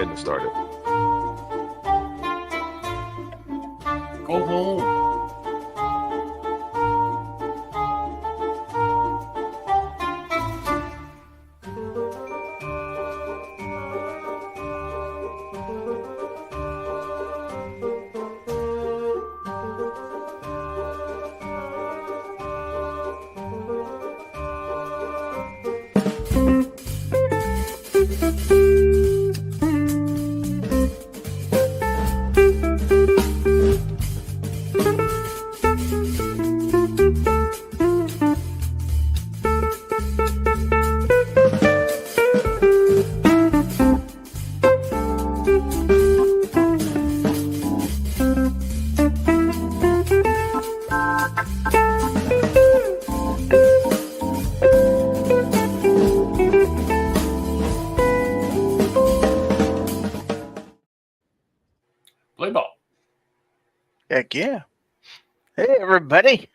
ahead and start it. Go home. Play ball. Heck yeah. Hey, everybody.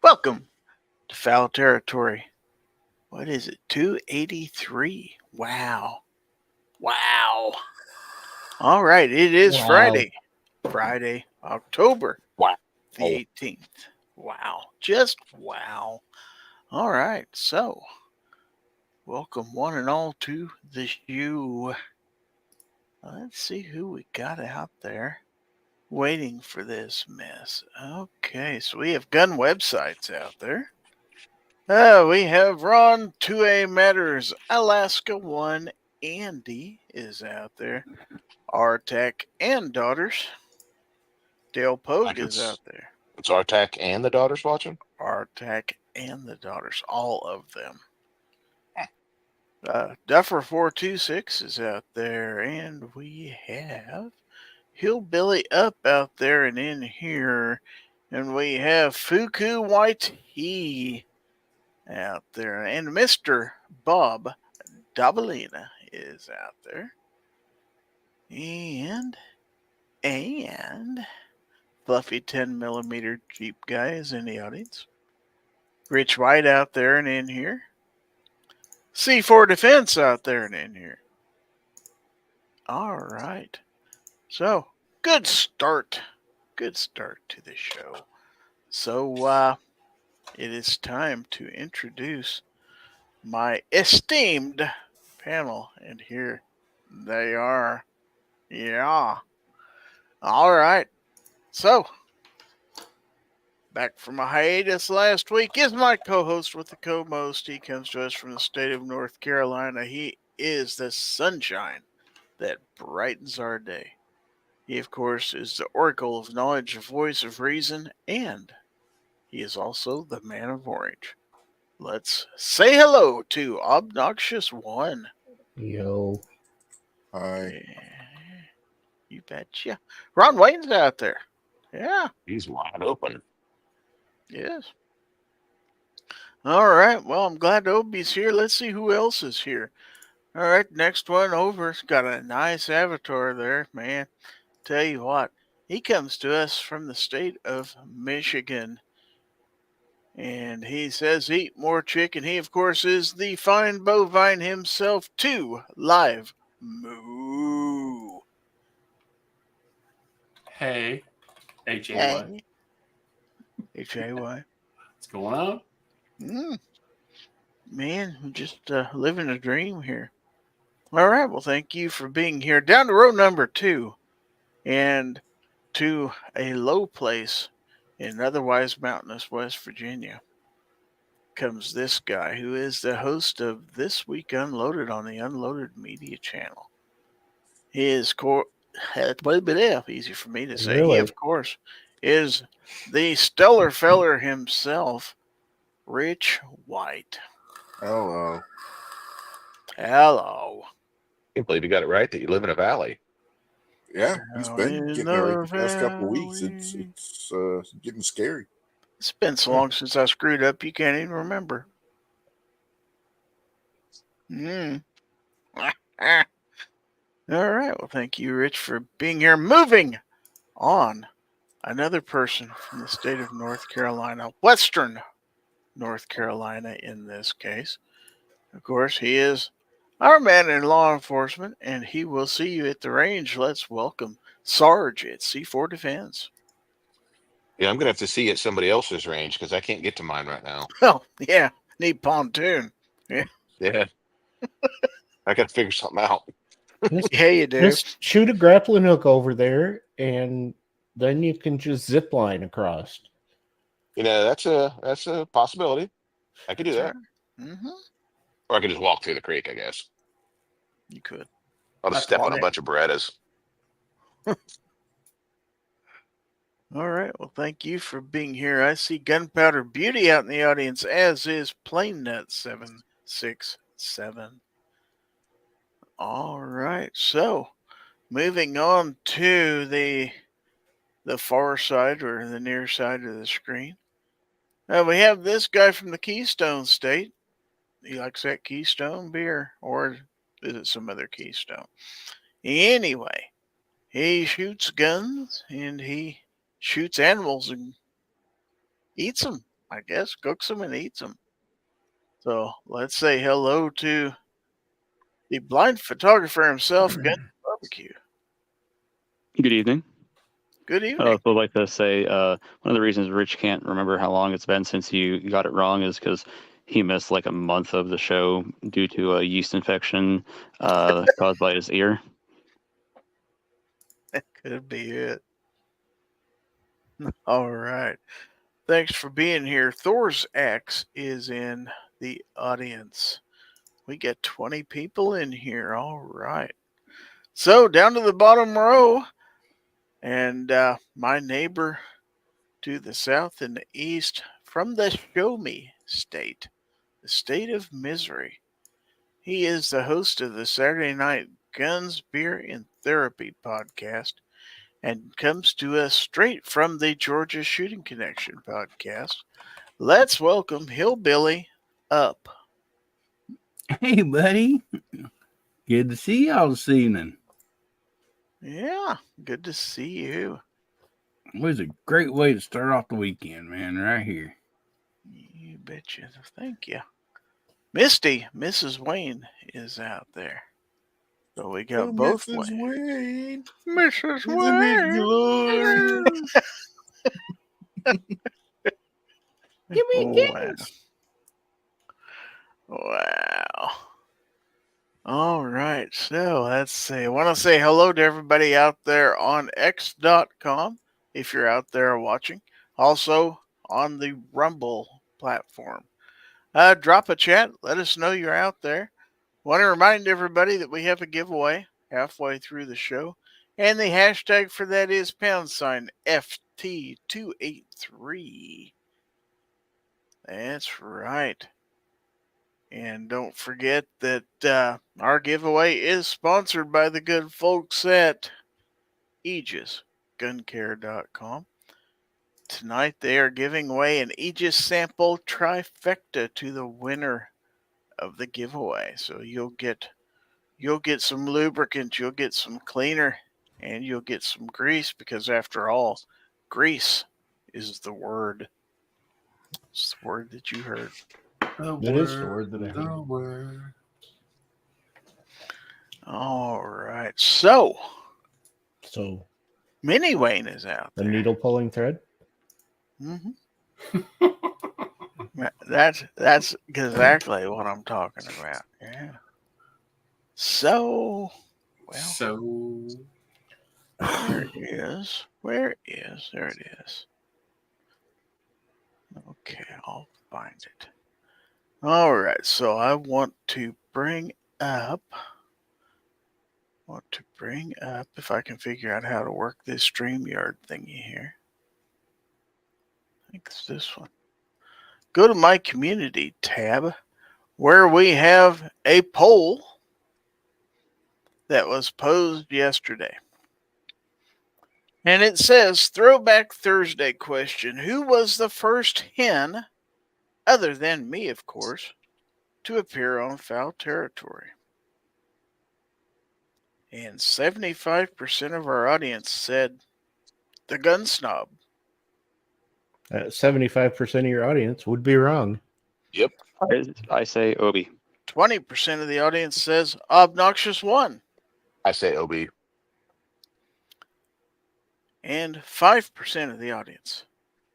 Welcome to Fowl Territory. What is it? 283. Wow. Wow. All right. It is Wow. Friday. Friday, October Wow. the 18th. Wow. Just wow. All right. So, welcome one and all to the show. Let's see who we got out there waiting for this mess. Okay, so we have gun websites out there. We have Ron 2A Matters, Alaska 1, Andy is out there. Artec and Daughters. Dale Pogue is out there. It's Artac and the daughters watching? Artec and the Daughters, all of them. Duffer 426 is out there, and we have Hillbilly Up out there and in here. And we have Fuku White He out there. And Mr. Bob Dabalina is out there. And Fluffy 10mm Jeep guy is in the audience. Rich White out there and in here. C4 Defense out there and in here. All right. So, good start. Good start to the show. So, it is time to introduce my esteemed panel. And here they are. Yeah. All right. So, back from a hiatus last week is my co-host with the co-most. He comes to us from the state of North Carolina. He is the sunshine that brightens our day. He, of course, is the oracle of knowledge, voice of reason, and he is also the man of orange. Let's say hello to Obnoxious One. Yo. Hi. Yeah, you betcha. Ron Wayne's out there. Yeah. He's wide open. Yes. All right. Well, I'm glad Obie's here. Let's see who else is here. All right. Next one over. It's got a nice avatar there, man. Tell you what, he comes to us from the state of Michigan. And he says, eat more chicken. He, of course, is the fine bovine himself, too. Live Moo. Hey. H-A-Y. Hey. H-A-Y. What's going on? Man, I'm just living a dream here. All right, well, thank you for being here. Down to row number 2. And to a low place in otherwise mountainous West Virginia comes this guy who is the host of This Week Unloaded on the Unloaded Media Channel. He is easy for me to say. Really? He, of course, is the stellar feller himself, Rich White. Hello. Hello. I can't believe you got it right that you live in a valley. Yeah, he's been in getting there the right the past couple of weeks. valley. It's getting scary. It's been so long since I screwed up, you can't even remember. All right. Well, thank you, Rich, for being here. Moving on. Another person from the state of North Carolina, Western North Carolina in this case. Of course, he is our man in law enforcement, and he will see you at the range. Let's welcome Sarge at C4 Defense. Yeah, I'm gonna have to see at somebody else's range because I can't get to mine right now. Oh, yeah, need pontoon. Yeah, I got to figure something out. Yeah, you do. Just shoot a grappling hook over there, and then you can just zip line across. That's a possibility. I could do that, Mm-hmm. or I could just walk through the creek. I guess You could. I'll just That's step on a fine. bunch of Berettas. All right. Well, thank you for being here. I see Gunpowder Beauty out in the audience, as is PlaneNut767. All right. So, moving on to the far side or the near side of the screen. We have this guy from the Keystone State. He likes that Keystone beer, or is it some other Keystone? Anyway, he shoots guns and he shoots animals and eats them, I guess, cooks them and eats them. So let's say hello to the blind photographer himself, Gun Barbecue. Good evening. Good I evening. would like to say one of the reasons Rich can't remember how long it's been since you got it wrong is because he missed like a month of the show due to a yeast infection caused by his ear. That could be it. All right. Thanks for being here. Thor's Axe is in the audience. We get 20 people in here. All right. So down to the bottom row, and my neighbor to the south and the east from the Show Me State, the state of misery. He is the host of the Saturday Night Guns, Beer, and Therapy podcast, and comes to us straight from the Georgia Shooting Connection podcast. Let's welcome Hillbilly Up. Hey, buddy. Good to see y'all this evening. Yeah, good to see you. It was a great way to start off the weekend, man, right here. You betcha. Thank you. Misty, Mrs. Wayne is out there. So we got both Mrs. Wayne. Mrs. Isn't it glorious? Give me a Wow. kiss. Wow. All right. So let's see. I want to say hello to everybody out there on X.com if you're out there watching. Also on the Rumble platform. Drop a chat. Let us know you're out there. Want to remind everybody that we have a giveaway halfway through the show. And the hashtag for that is #FT283. That's right. And don't forget that our giveaway is sponsored by the good folks at AegisGunCare.com. Tonight they are giving away an Aegis sample trifecta to the winner of the giveaway. So you'll get some lubricant, you'll get some cleaner, and you'll get some grease, because after all, grease is the word. It's the word that you heard. That is the word that I heard. The word. All right. So, So Mini Wayne is out the there. needle pulling thread. Mm-hmm. That's exactly what I'm talking about. Yeah. So, well, So there it is. Where is? There it is. Okay, I'll find it. All right, so I want to bring up, if I can figure out how to work this StreamYard thingy here. I think it's this one. Go to my community tab, where we have a poll that was posed yesterday. And it says, Throwback Thursday question: who was the first hen, other than me, of course, to appear on Fowl Territory? And 75% of our audience said the gun snob. 75% of your audience would be wrong. I say Obi. 20% of the audience says Obnoxious 1. I say OB. And 5% of the audience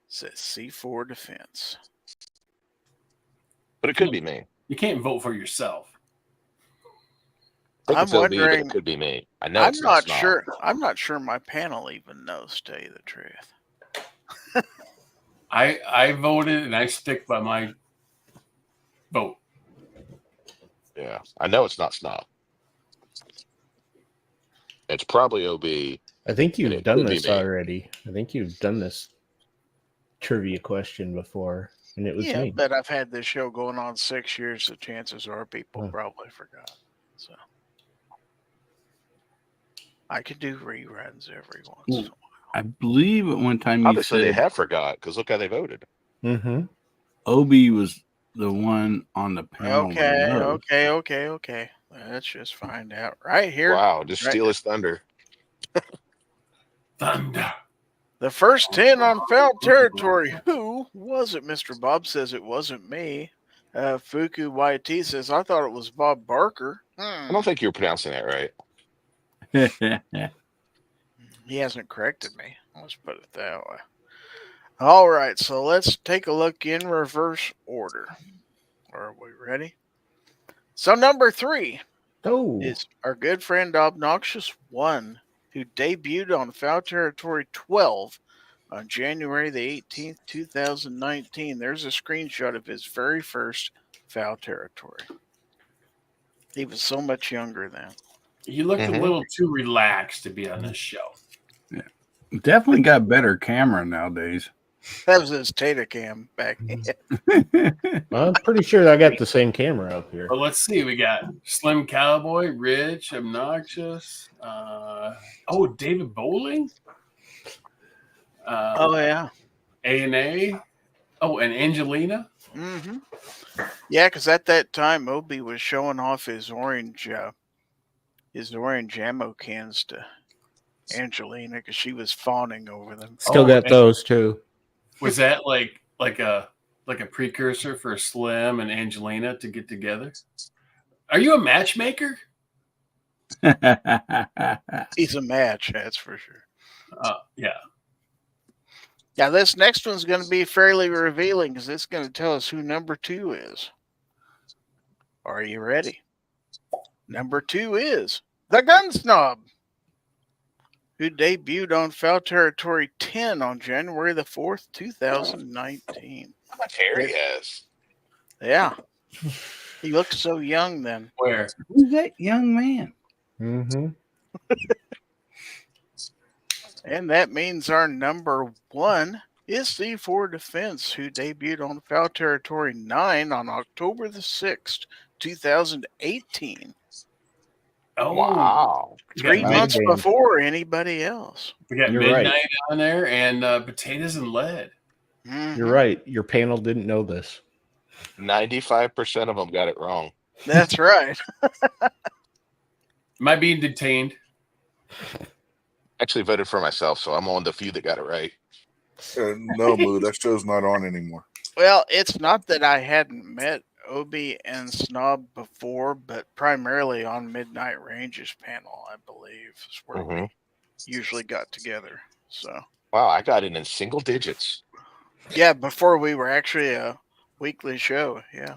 says C4 Defense. But it could be me. You can't vote for yourself. I think I'm it's OB, but wondering. it could be me. I know I'm it's not Snob. sure. I'm not sure my panel even knows, to tell you the truth. I voted and I stick by my vote. Yeah, I know it's not Snob. It's probably OB. I think And you've it done could be this me. already. I think you've done this trivia question before, and it was Yeah, me. but I've had this show going on 6 years, so chances are people Oh. probably forgot. So I could do reruns every once in a while. I believe at one time you Obviously, they said have forgot because look how they voted. Mm-hmm. Obi was the one on the panel. Okay. Let's just find out right here. Wow, just Right. steal his thunder. Thunder. The first 10 on Fowl Territory. Who was it? Mr. Bob says it wasn't me. Fuku YT says, I thought it was Bob Barker. I don't think you're pronouncing that right. He hasn't corrected me. Let's put it that way. All right, so let's take a look in reverse order. Are we ready? So number 3 Oh, is our good friend Obnoxious 1, who debuted on Fowl Territory 12 on January the 18th, 2019. There's a screenshot of his very first Fowl Territory. He was so much younger then. You looked Mhm. a little too relaxed to be on this show. Definitely got better camera nowadays. That was his Tatacam back then. I'm pretty sure I got the same camera up here. But let's see. We got Slim Cowboy, Rich, Obnoxious. David Bowling. Oh, yeah. A&A. Oh, and Angelina. Mm-hmm. Yeah, because at that time, Obi was showing off his orange ammo cans to Angelina because she was fawning over them. Still got and those too. Was that like a precursor for Slim and Angelina to get together? Are you a matchmaker? He's a match, that's for sure. Yeah. Now, this next one's going to be fairly revealing because it's going to tell us who number 2 is. Are you ready? Number 2 is the Gun Snob, who debuted on Fowl Territory 10 on January the 4th, 2019. How much hair he has. Yeah. He looked so young then. Where? Who's that young man? Mm-hmm. And that means our number 1 is C4 Defense, who debuted on Fowl Territory 9 on October the 6th, 2018. Oh, Wow. 3 got months Midday. before anybody else. We got You're Midnight right. on there and Potatoes and Lead. Mhm. You're right. Your panel didn't know this. 95% of them got it wrong. That's right. Am I being detained? Actually voted for myself, so I'm on the few that got it right. No, Moo, that show's not on anymore. Well, it's not that I hadn't met Obi and Snob before, but primarily on Midnight Range's panel, I believe, is where we Mhm. usually got together. So, Wow, I got it in single digits. yeah, before we were actually a weekly show. Yeah.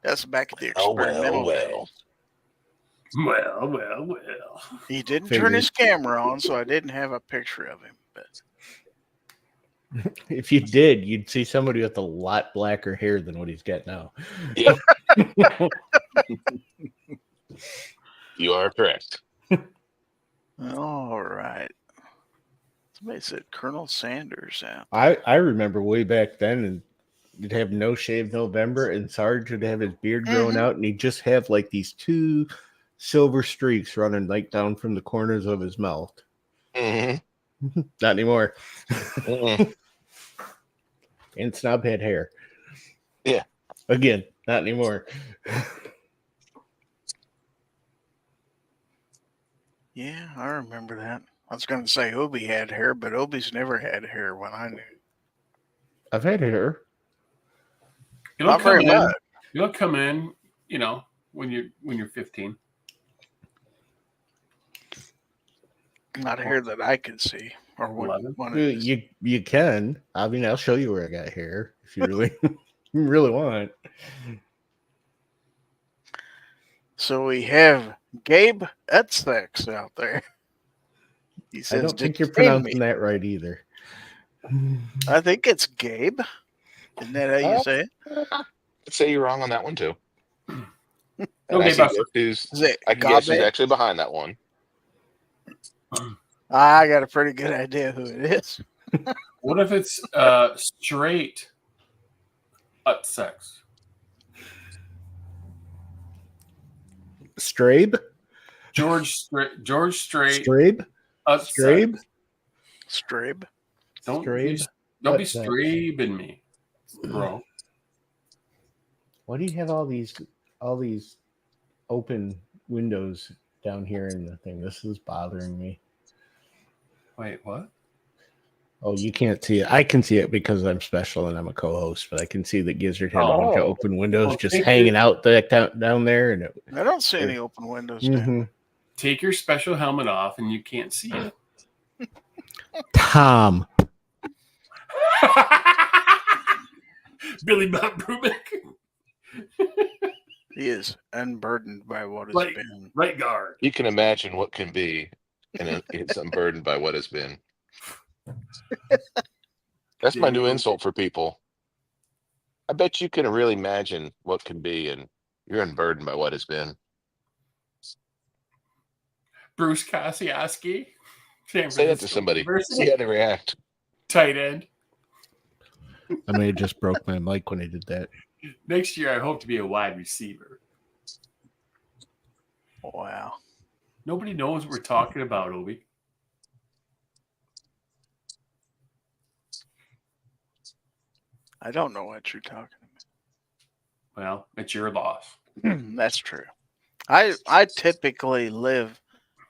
That's back at the Oh, well, experimental well. days. Well. He didn't Figured. turn his camera on, so I didn't have a picture of him. But If you did, you'd see somebody with a lot blacker hair than what he's got now. Yep, you are correct. all right. Somebody said Colonel Sanders out. I remember way back then, and you'd have No Shave November, and Sarge would have his beard growing out, and he'd just have like these 2 silver streaks running like down from the corners of his mouth. Mhm. Not anymore. Mm-mm. And Snob had hair. Yeah. Again, not anymore. Yeah, I remember that. I was going to say Obi had hair, but Obi's never had hair when I knew. I've had hair. It'll Not come very in. much. It'll come in. You know, when you're 15. Not here that I can see. Or what 11? one it is. You can. I mean, I'll show you where I got hair if you really you really want. So we have Gabe Etsex out there. He I says, don't think "Did you're you name pronouncing me?" that right either. I think it's Gabe. Isn't that how you say it? I'd say you're wrong on that one too. And Okay, I see Buster. who's. Is it I can guess who's Gabe? actually behind that one. I got a pretty good idea who it is. What if it's straight sex? Strabe? George Strait. Strabe? Strabe? Strabe. Don't Strabe? be What's that? strabing me, bro. Why do you have all these open windows down here in the thing? This is bothering me. Wait, what? Oh, you can't see it. I can see it because I'm special and I'm a co-host, but I can see that Gizzard had a bunch of Oh. open windows Well, just thank hanging you. out down there. And I don't see any open windows. Dan. Mhm. Take your special helmet off and you can't see it. Tom. Billy Bob Brubeck. He is unburdened by what has Right. been. Right guard. You can imagine what can be, and it's unburdened by what has been. That's my new insult for people. I bet you can really imagine what can be, and you're unburdened by what has been. Bruce Kosciuszko. San Say that to Francisco somebody. University. See how they react. Tight end. I may have just broke my mic when I did that. Next year, I hope to be a wide receiver. Wow. Nobody knows what we're talking about, Obi. I don't know what you're talking Well, it's your loss. about. That's true. I typically live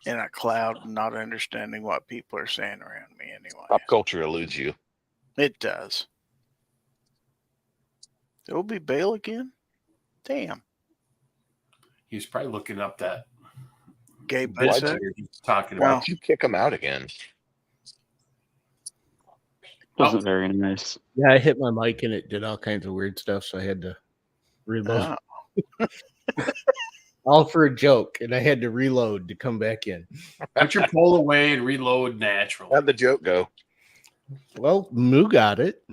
in a cloud, not understanding what people are saying around me anyway. Pop culture eludes you. It does. Obi Bale again? Damn. He's probably looking up that Gabe Why'd Etsex. picture he's talking Well, about. Why'd you kick him out again? Wasn't very nice. Yeah, I hit my mic and it did all kinds of weird stuff, so I had to reload. All for a joke, and I had to reload to come back in. Put your pole away and reload naturally. How'd the joke go? Well, Moo got it.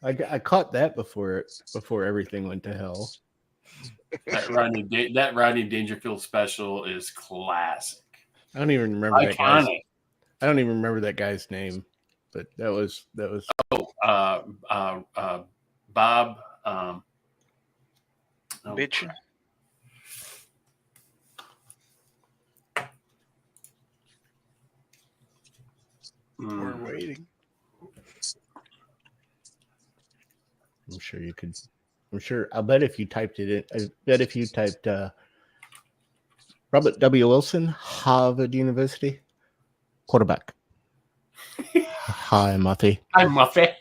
I caught that before everything went to hell. That Rodney Dangerfield special is classic. I don't even remember that guy's. Iconic. I don't even remember that guy's name, but that was. Bob. Bitchin'. We're waiting. I'm sure you could. I'm sure. I'll bet if you typed it in. I bet if you typed Robert W. Wilson, Harvard University, quarterback. Hi, Muffy. I'm Muffy.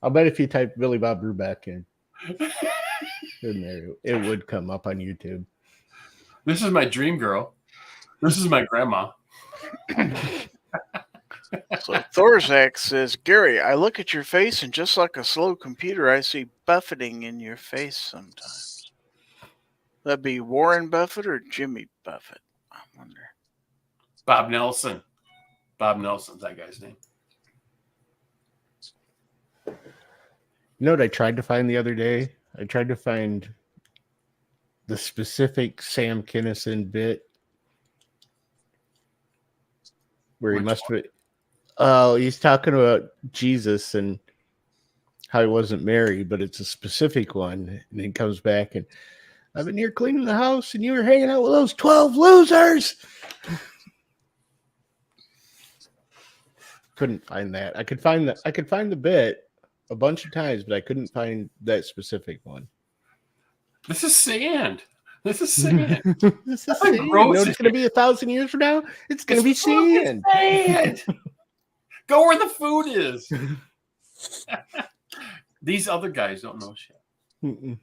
I'll bet if you typed Billy Bob Brubeck in there, it would come up on YouTube. This is my dream girl. This is my grandma. So Thorzak says, Gary, I look at your face and just like a slow computer, I see buffeting in your face sometimes. That'd be Warren Buffett or Jimmy Buffett, I wonder. Bob Nelson. Bob Nelson's that guy's name. You know what I tried to find the other day? I tried to find the specific Sam Kinison bit where he Which must be. Oh, he's talking about Jesus and how he wasn't married, but it's a specific one. And he comes back and I've been here cleaning the house and you were hanging out with those 12 losers. Couldn't find that. I could find the bit a bunch of times, but I couldn't find that specific one. This is sand. This is sand. This is That's sand. like You gross. know what it's going to be 1,000 years from now? It's going to be fucking sand. sand. Go where the food is. These other guys don't know shit. Mm-mm.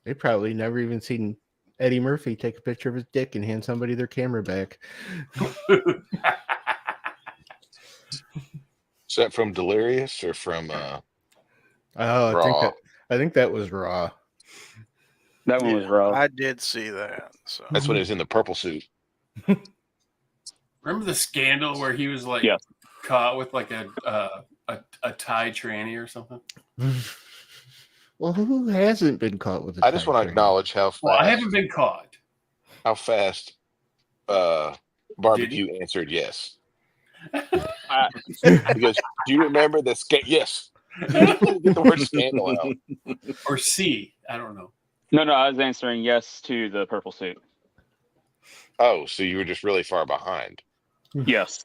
They probably never even seen Eddie Murphy take a picture of his dick and hand somebody their camera back. Is that from Delirious or from Oh, Raw? I think that was Raw. That one was raw. I did see that. So That's when he was in the purple suit. Remember the scandal where he was like Yeah. caught with like a Thai tranny or something? Well, who hasn't been caught with a I just want to Thai acknowledge how fast, Well, I haven't been caught. how fast Barbecue answered yes. Because do you remember the yes? Get the word scandal out. Or C. I don't know. No, I was answering yes to the purple suit. Oh, so you were just really far behind. Yes.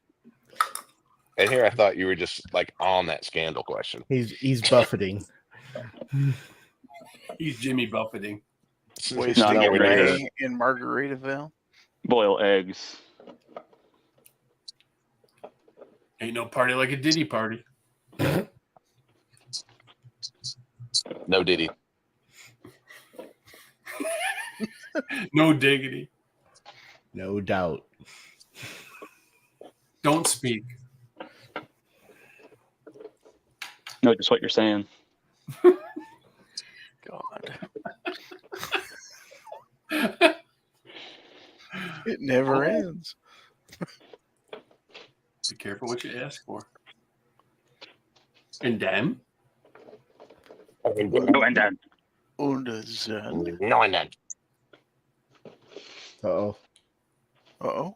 And here I thought you were just like on that scandal question. He's buffeting. He's Jimmy buffeting. wasting Not getting ready away in Margaritaville. Boil eggs. Ain't no party like a Diddy party. No Diddy. No diggity. No doubt. Don't speak. No, just what you're saying. God. It never ends. Be careful what you ask for. And then? No, and then. Und then. No, and then. Uh-oh. Uh-oh.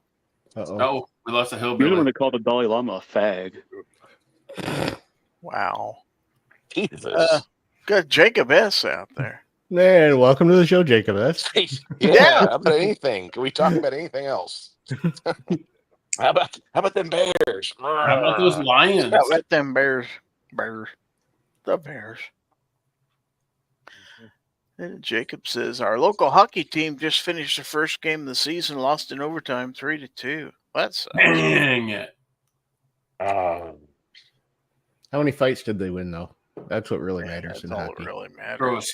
Uh-oh. Oh, we lost a You're the one hillbilly. that called the Dalai Lama a fag. Wow. Jesus. Got Jacob S. out there. Man, welcome to the show, Jacob. That's Yeah, how about anything? Can we talk about anything else? How about them bears? How about those lions? Let them bears. The bears. And Jacob says, our local hockey team just finished the first game of the season, lost in overtime 3-2. That's Dang it. how many fights did they win, though? That's what really matters that's in all hockey. that really matters.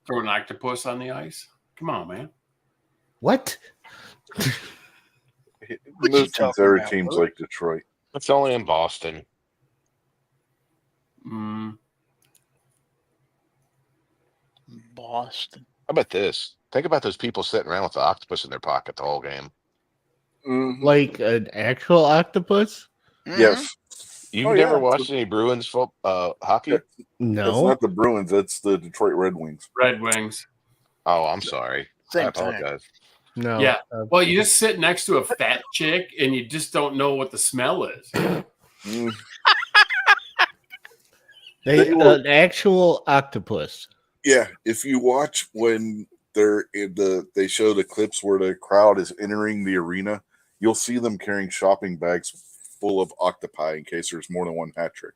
Throw an octopus on the ice? Come on, man. What? What you Most talking considerate about, teams Luke? like Detroit. It's only in Boston. Boston. How about this? Think about those people sitting around with the octopus in their pocket the whole game. Mhm. Like an actual octopus? Yes. You've Oh, never yeah. watched any Bruins hockey? Yeah. It's No. not the Bruins. That's the Detroit Red Wings. Red Wings. Oh, I'm sorry. I Same time. apologize. No. Yeah. Well, you just sit next to a fat chick and you just don't know what the smell is. Mm. An actual octopus. Yeah, if you watch when they're they show the clips where the crowd is entering the arena, you'll see them carrying shopping bags full of octopi in case there's more than one hat trick.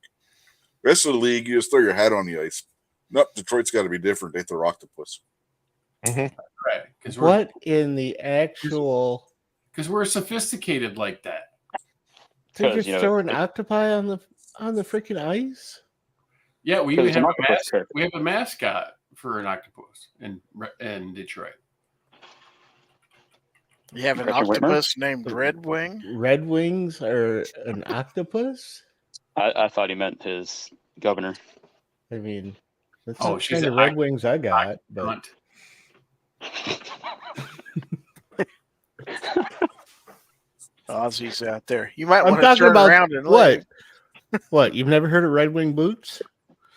Rest of the league, you just throw your hat on the ice. Nope, Detroit's got to be different. They throw octopus. Right. Because What in the actual? we're sophisticated like that. They 'Cause, just you know, throw an octopi on the freaking ice? Yeah, we 'Cause even it's an have octopus character. we have a mascot for an octopus in Detroit. You have an Gretchen Whitmer? octopus named Red Wing? Red Wings are an octopus? I thought he meant his governor. I mean, that's Oh, the she's kind of an Red Wings I got. But Hunt. Aussies out there. You might I'm want to talking turn about around and what? leave. What? You've never heard of Red Wing boots?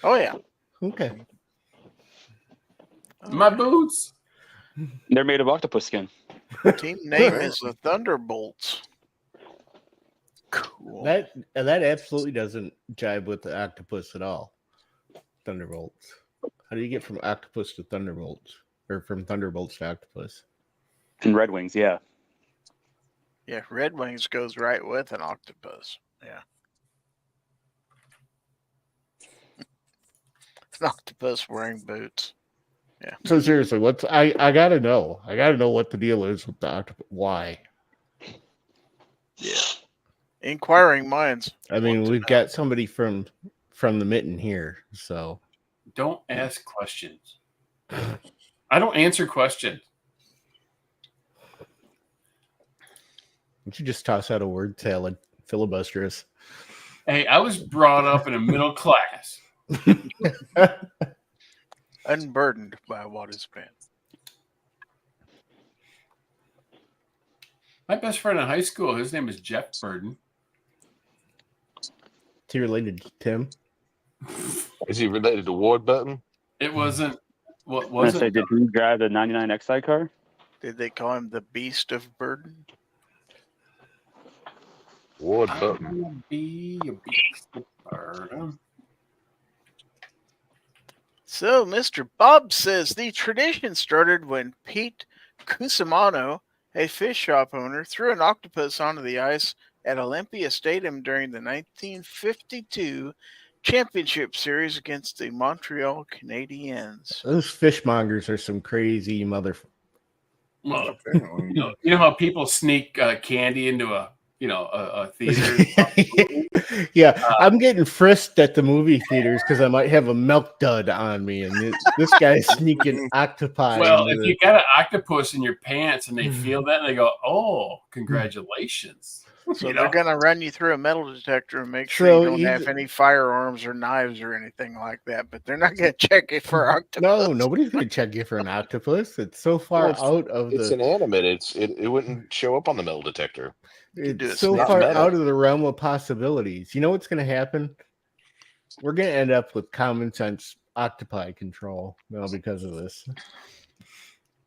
Oh, yeah. Okay. My boots. They're made of octopus skin. Team name is the Thunderbolts. Cool. That absolutely doesn't jibe with the octopus at all. Thunderbolts. How do you get from octopus to thunderbolts, or from thunderbolts to octopus? And Red Wings, yeah. Yeah, Red Wings goes right with an octopus. Yeah. An octopus wearing boots. So seriously, what's I gotta know. I gotta know what the deal is with the octopus. Why? Yeah. Inquiring minds. I mean, want to we've know. got somebody from the mitten here, so Don't ask questions. I don't answer questions. why don't you just toss out a word salad, filibuster us? Hey, I was brought up in a middle class. Unburdened by what has been. My best friend in high school, his name is Jeff Burden. Is he related to Tim? Is he related to Ward Button? It wasn't. What I was say, it? did he drive the 99 Excite car? Did they call him the Beast of Burden? Ward I Button. will be a beast of burden. So, Mr. Bob says the tradition started when Pete Cusimano, a fish shop owner, threw an octopus onto the ice at Olympia Stadium during the 1952 championship series against the Montreal Canadiens. Those fishmongers are some crazy mother. Well, Apparently. you know how people sneak candy into a theater. Yeah, I'm getting frisked at the movie theaters because I might have a milk dud on me, and this guy's sneaking octopi. Well, into if you got an octopus in your pants and they feel that, and they go, "Oh, congratulations!" So You they're know? going to run you through a metal detector and make sure So you don't have any firearms or knives or anything like that. But they're not going to check it for octopus. No, nobody's going to check you for an octopus. It's so far Well, out of It's the. inanimate. It wouldn't show up on the metal detector. do a It's so sniff. far Metal. out of the realm of possibilities. You know what's going to happen? We're going to end up with common sense octopi control because of this.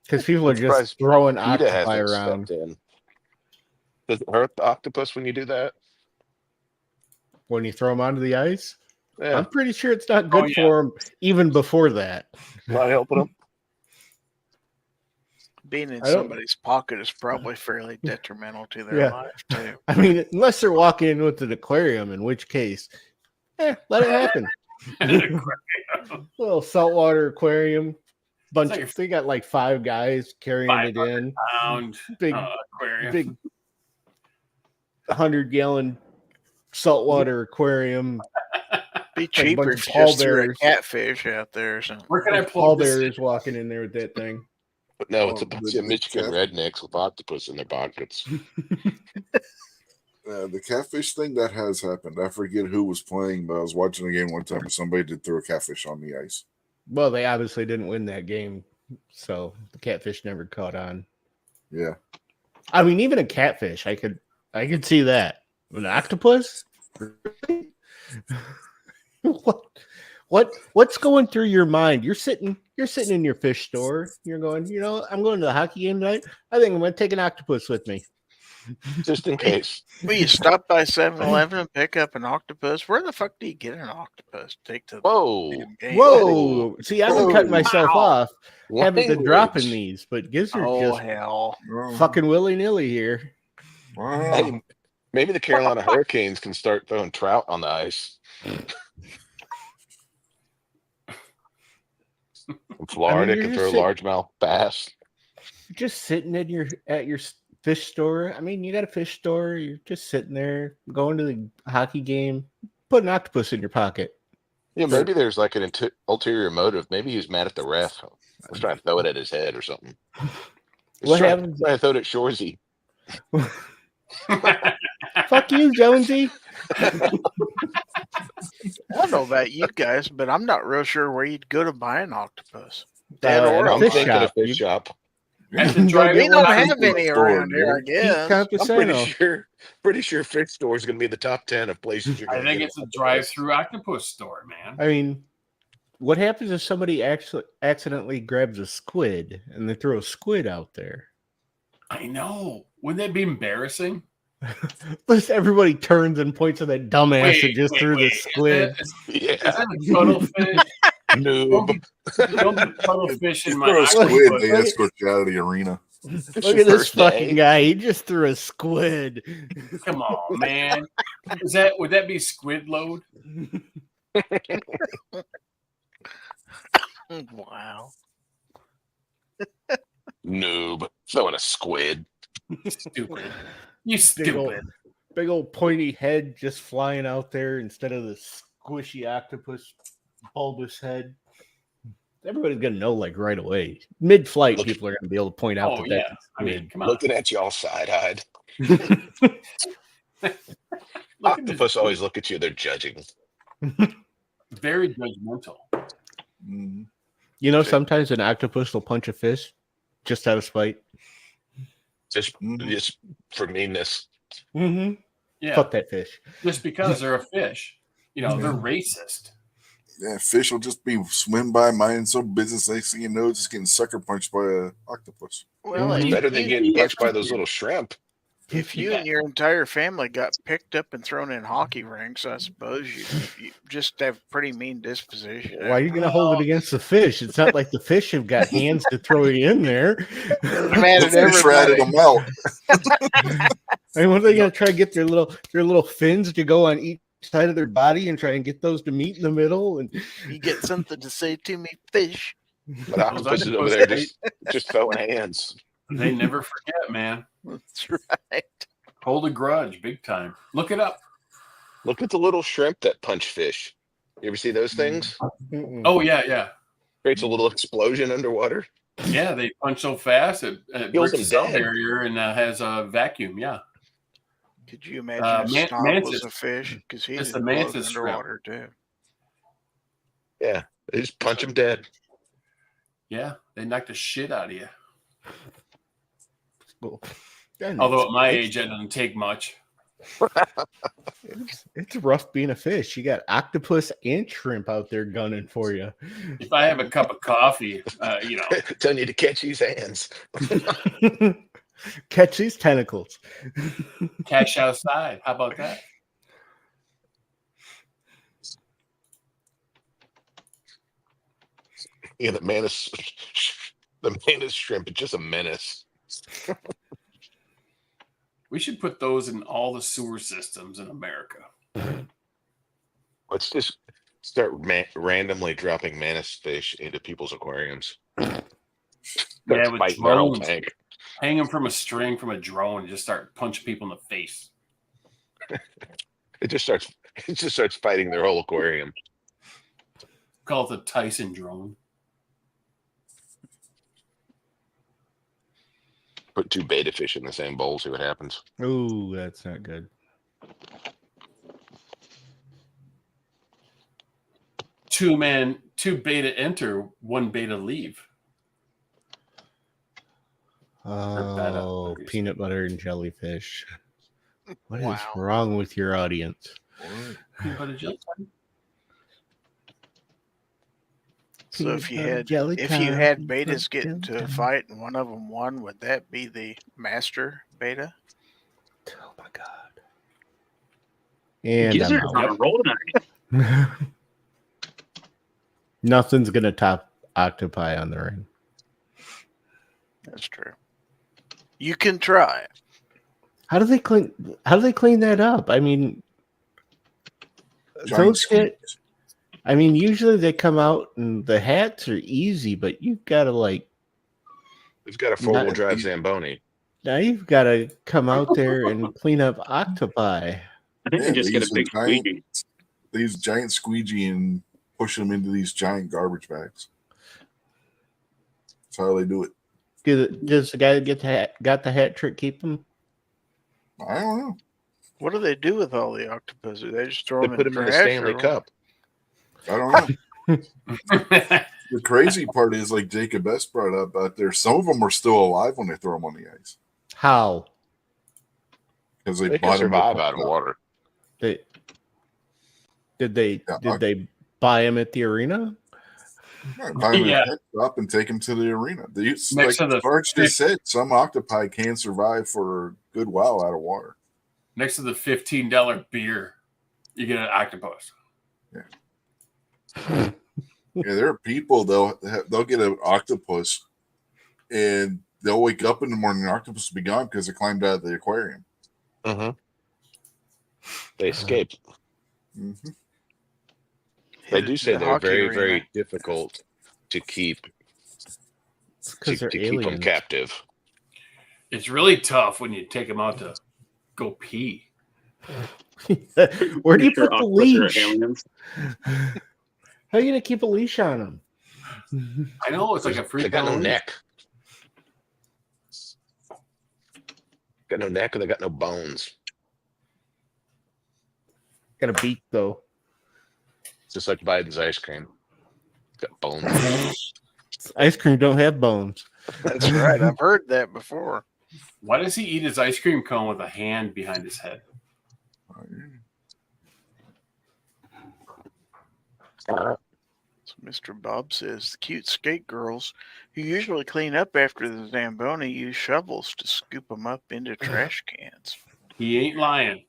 Because people are I'm surprised just throwing PETA octopi hasn't around. stepped in. Does it hurt the octopus when you do that? When you throw them onto the ice. Yeah, I'm pretty sure it's not good Oh, yeah. for them even before that. not helping them. Being in I don't- somebody's pocket is probably fairly detrimental to their Yeah. life, too. I mean, unless they're walking in with an aquarium, in which case, let it happen. Little saltwater aquarium. Bunch. It's like They got like 5 guys carrying it in. Pound Big, aquarium. big 100-gallon saltwater aquarium. Be bunch cheaper of if you just threw a pallbearers. catfish out there or something. Where can I Paul plug this? Bear is walking in there with that thing. But no, it's a Oh, bunch the- of the Michigan cat- rednecks with octopus in their pockets. The catfish thing that has happened. I forget who was playing, but I was watching a game one time and somebody did throw a catfish on the ice. Well, they obviously didn't win that game, so the catfish never caught on. Yeah. I mean, even a catfish, I could see that. An octopus? What's going through your mind? You're sitting in your fish store. You're going, I'm going to the hockey game tonight. I think I'm going to take an octopus with me. Just in case. Will you stop by 7-Eleven and pick up an octopus? Where the fuck do you get an octopus? Take to the Whoa. damn game. Whoa! See, I've been cutting myself Wow. off. Haven't been dropping Language. these, but Gizzard Oh, just hell. fucking willy-nilly here. Wow. Hey, maybe the Carolina Hurricanes can start throwing trout on the ice. In Florida, you're can just throw largemouth bass. Just sitting at your fish store. I mean, you got a fish store. You're just sitting there, going to the hockey game. Put an octopus in your pocket. Yeah, maybe there's like an ulterior motive. Maybe he was mad at the ref. Was trying to throw it at his head or something. What trying happens? to throw it at Shorzy. Fuck you, Jonesy. I don't know about you guys, but I'm not real sure where you'd go to buy an octopus. Dead or at a I'm fish thinking shop. of fish shop. At the We drive-in don't line. have any around here, I guess. I'm Campusano. pretty sure fish store is going to be in the top 10 of places you're I going to think get it's a octopus. drive-through octopus store, man. I mean, what happens if somebody actually accidentally grabs a squid and they throw a squid out there? I know. Wouldn't that be embarrassing? Plus, everybody turns and points at that dumbass that just threw the squid. Is Yeah, that a cuttlefish? noob. Don't be cuttlefish in You my throw a squid, octopus. they escort you out of the arena. It's Look your at this first fucking day. guy. He just threw a squid. Come on, man. Would that be squid load? Wow. Noob. Throwing a squid. Stupid. You Big ol'- stupid. big old pointy head just flying out there instead of the squishy octopus bulbous head. Everybody's gonna know like right away. Mid-flight, Look- people are gonna be able to point out Oh that yeah, that's a I mean, squid. come on. Looking at you all side-eyed. Look at Octopus this. always look at you. They're judging. Very judgmental. Mhm. You know, sometimes an octopus will punch a fish just out of spite. Just for meanness. Mm-hmm. Yeah, Fuck that fish. just because they're a fish, they're racist. Yeah, fish will just be swim by, minding some business. They see just getting sucker punched by an octopus. Well, Mhm. Better than getting punched by those little shrimp. if you and your entire family got picked up and thrown in hockey rinks, I suppose you just have pretty mean disposition. Why are you gonna hold it against the fish? It's not like the fish have got hands to throw you in there. Mad The at fish ratted everybody. them out. I mean, what are they gonna try to get their little fins to go on each side of their body and try and get those to meet in the middle? And You get something to say to me, fish. But octopus is over there just throwing hands. They never forget, man. That's right. Hold a grudge, big time. Look it up. Look at the little shrimp that punch fish. You ever see those things? Oh yeah. Creates a little explosion underwater. Yeah, they punch so fast it Kills breaks the them sound dead. barrier and has a vacuum. Yeah, Could you imagine if Snob mantis. was a fish? Because he's It's the mantis shrimp. underwater too. Yeah, they just punch them dead. Yeah, they knock the shit out of you. Then Although at my age, that doesn't take much. it's rough being a fish. You got octopus and shrimp out there gunning for you. If I have a cup of coffee, Telling you to catch these hands. Catch these tentacles. cash outside. How about that? Yeah, the mantis shrimp is just a menace. We should put those in all the sewer systems in America. Let's just start randomly dropping mantis fish into people's aquariums. Yeah, with Fighting their own drones. tank. Hang them from a string from a drone and just start punching people in the face. It just starts fighting their whole aquarium. Call it the Tyson drone. Put two beta fish in the same bowl, see what happens. Oh, that's not good. Two beta enter, one beta leave. that up, Oh, please. peanut butter and jellyfish. What is Wow. wrong with your audience? Peanut butter jelly. So if you Peanut had butter jelly if you time, had peanut betas butter get into a jelly fight and one of them won, would that be the master beta? time. Oh my god! And Gizzard's I'm on a roll tonight. out. Nothing's gonna top octopi on the ring. That's true. You can try. How do they clean? How do they clean that up? I mean, Giant those get. squeaks. I mean, usually they come out and the hats are easy, but you've got to like We've got a four-wheel drive Zamboni. now you've got to come out there and clean up octopi. I think Yeah, they just they get a use a big giant- squeegee. They use giant squeegee and push them into these giant garbage bags. That's how they do it. Does the guy that got the hat trick keep them? I don't know. What do they do with all the octopus? Do they just throw They them put in them in a trash? Stanley or- Cup. I don't know. The crazy part is, like Jacob S. brought up out there, some of them are still alive when they throw them on the ice How? because They can bought 'em survive up. out of water. Did they Yeah, buy him at the arena? Buy 'em Yeah. in a pet shop and take them to the arena. These, Next like to the Sarge just said, some octopi can survive for a good while out of water. Next to the $15 beer, you get an octopus. Yeah, there are people they'll get an octopus, and they'll wake up in the morning. The octopus will be gone because it climbed out of the aquarium. Mm-hmm. They escaped. Mm-hmm. They Hit do it say in the they're hockey very, arena. very difficult to keep Because they're keep them aliens. captive. It's really tough when you take them out to go pee. Where do you Sure, put the octopus are leash? aliens. How are you gonna keep a leash on them? I know it's like a free. They got no neck. Got no neck, or they got no bones. Got a beak though. It's just like Biden's ice cream. It's got bones. Ice cream don't have bones. That's right. I've heard that before. Why does he eat his ice cream cone with a hand behind his head? So Mr. Bob says the cute skate girls who usually clean up after the Zamboni use shovels to scoop them up into trash cans. He ain't lying.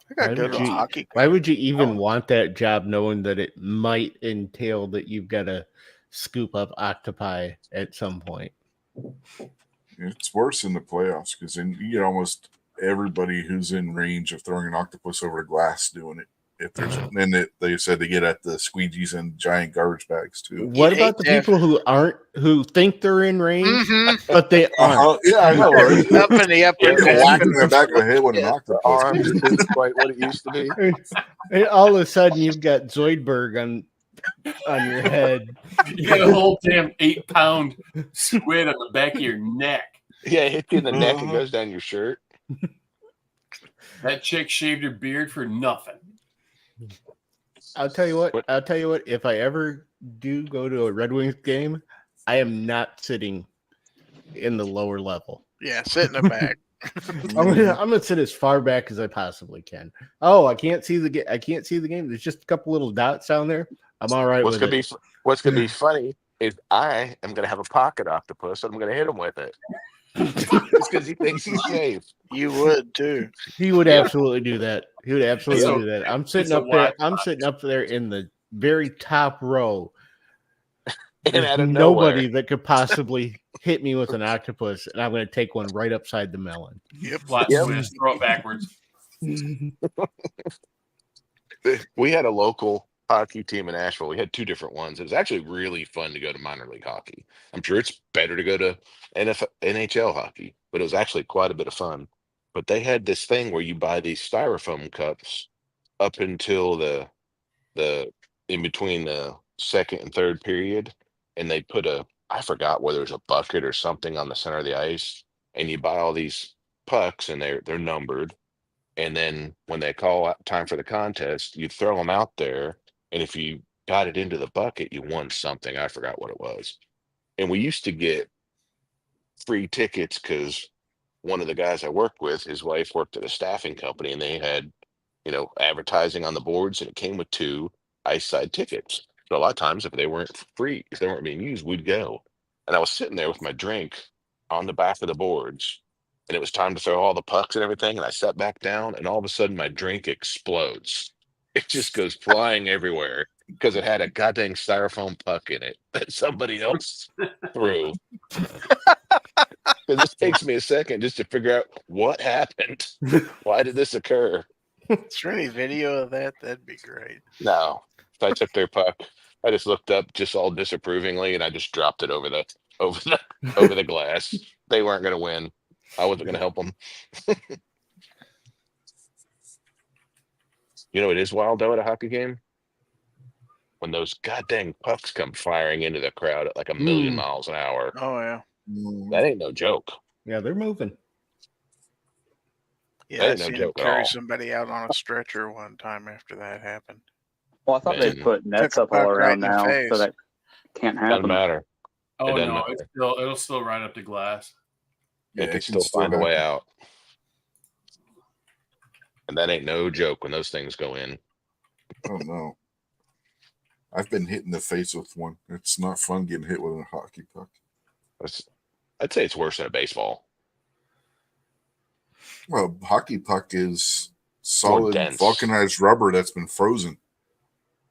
I gotta go to a hockey. Why would you even want that job knowing that it might entail that you've got to scoop up octopi at some point? It's worse in the playoffs because then you get almost everybody who's in range of throwing an octopus over a glass doing it. If there's, then they said they get at the squeegees and giant garbage bags too. What about the people who think they're in range, but they aren't? Yeah, I know, right? Up in the upper Whack in the back of the head with an octopus. Arms isn't quite what it used to be. And all of a sudden, you've got Zoidberg on your head. You got a whole damn 8-pound squid on the back of your neck. Yeah, it hit you in the neck and goes down your shirt. That chick shaved her beard for nothing. I'll tell you what. If I ever do go to a Red Wings game, I am not sitting in the lower level. Yeah, sit in the back. I'm gonna sit as far back as I possibly can. Oh, I can't see the game. There's just a couple little dots down there. I'm all right What's with it. What's gonna be funny is I am gonna have a pocket octopus and I'm gonna hit him with it. Just because he thinks he's safe. You would too. He would absolutely do that. He would absolutely So, do that. I'm sitting a up there. wide I'm sitting up there in the very top row. And There's out of nobody nowhere. that could possibly hit me with an octopus, and I'm going to take one right upside the melon. Yep. Flat twist, throw it backwards. We had a local hockey team in Asheville. We had two different ones. It was actually really fun to go to minor league hockey. I'm sure it's better to go to NHL hockey, but it was actually quite a bit of fun. But they had this thing where you buy these styrofoam cups up until the in between the second and third period, and they put I forgot whether it was a bucket or something on the center of the ice, and you buy all these pucks and they're numbered. And then when they call out time for the contest, you throw them out there. And if you got it into the bucket, you won something. I forgot what it was. And we used to get free tickets because one of the guys I worked with, his wife worked at a staffing company, and they had, advertising on the boards, and it came with 2 ice side tickets. So a lot of times if they weren't being used, we'd go. And I was sitting there with my drink on the back of the boards, and it was time to throw all the pucks and everything. And I sat back down, and all of a sudden my drink explodes. It just goes flying everywhere because it had a goddamn styrofoam puck in it that somebody else threw. This takes me a second just to figure out what happened. Why did this occur? Is there any video of that? That'd be great. No. So I took their puck. I just looked up just all disapprovingly, and I just dropped it over the glass. They weren't going to win. I wasn't going to help them. It is wild though at a hockey game when those goddamn pucks come firing into the crowd at like 1,000,000 miles an hour. Oh yeah. That ain't no joke. Yeah, they're moving. Yeah, I ain't no seen him joke at carry all. somebody out on a stretcher one time after that happened. Well, I thought they Man. put nets Took a up all puck right around in the now, face. so that can't Doesn't happen. matter. Oh It doesn't no, matter. it'll still ride up the glass. They it can still find a way out. And that ain't no joke when those things go in. Oh no. I've been hit in the face with one. It's not fun getting hit with a hockey puck. I'd say it's worse than a baseball. Well, hockey puck is solid dense. vulcanized rubber that's been frozen.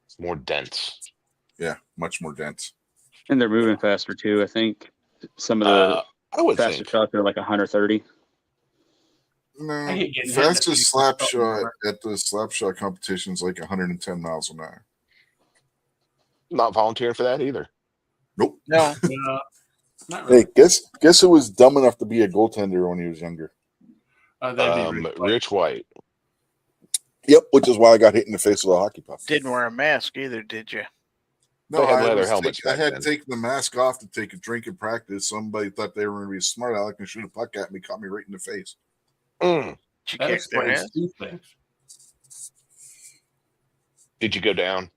It's more dense. Yeah, much more dense. And they're moving faster too. I think some of the I would faster think. shots are like 130. No, I hate getting hit in the fastest face slap with something shot at the slap shot competition is like 110 miles an hour. Not volunteering for that either. Nope. No. Not really. Hey, guess who was dumb enough to be a goaltender when he was younger? That'd be Rich White. Yep, which is why I got hit in the face with a hockey puck. Didn't wear a mask either, did you? No, They had I leather was helmets I back had then. taken the mask off to take a drink in practice. Somebody thought they were going to be a smart aleck and shoot a puck at me, caught me right in the face. Mm. Did you That kick their explains ass? 2 things. Did you go down?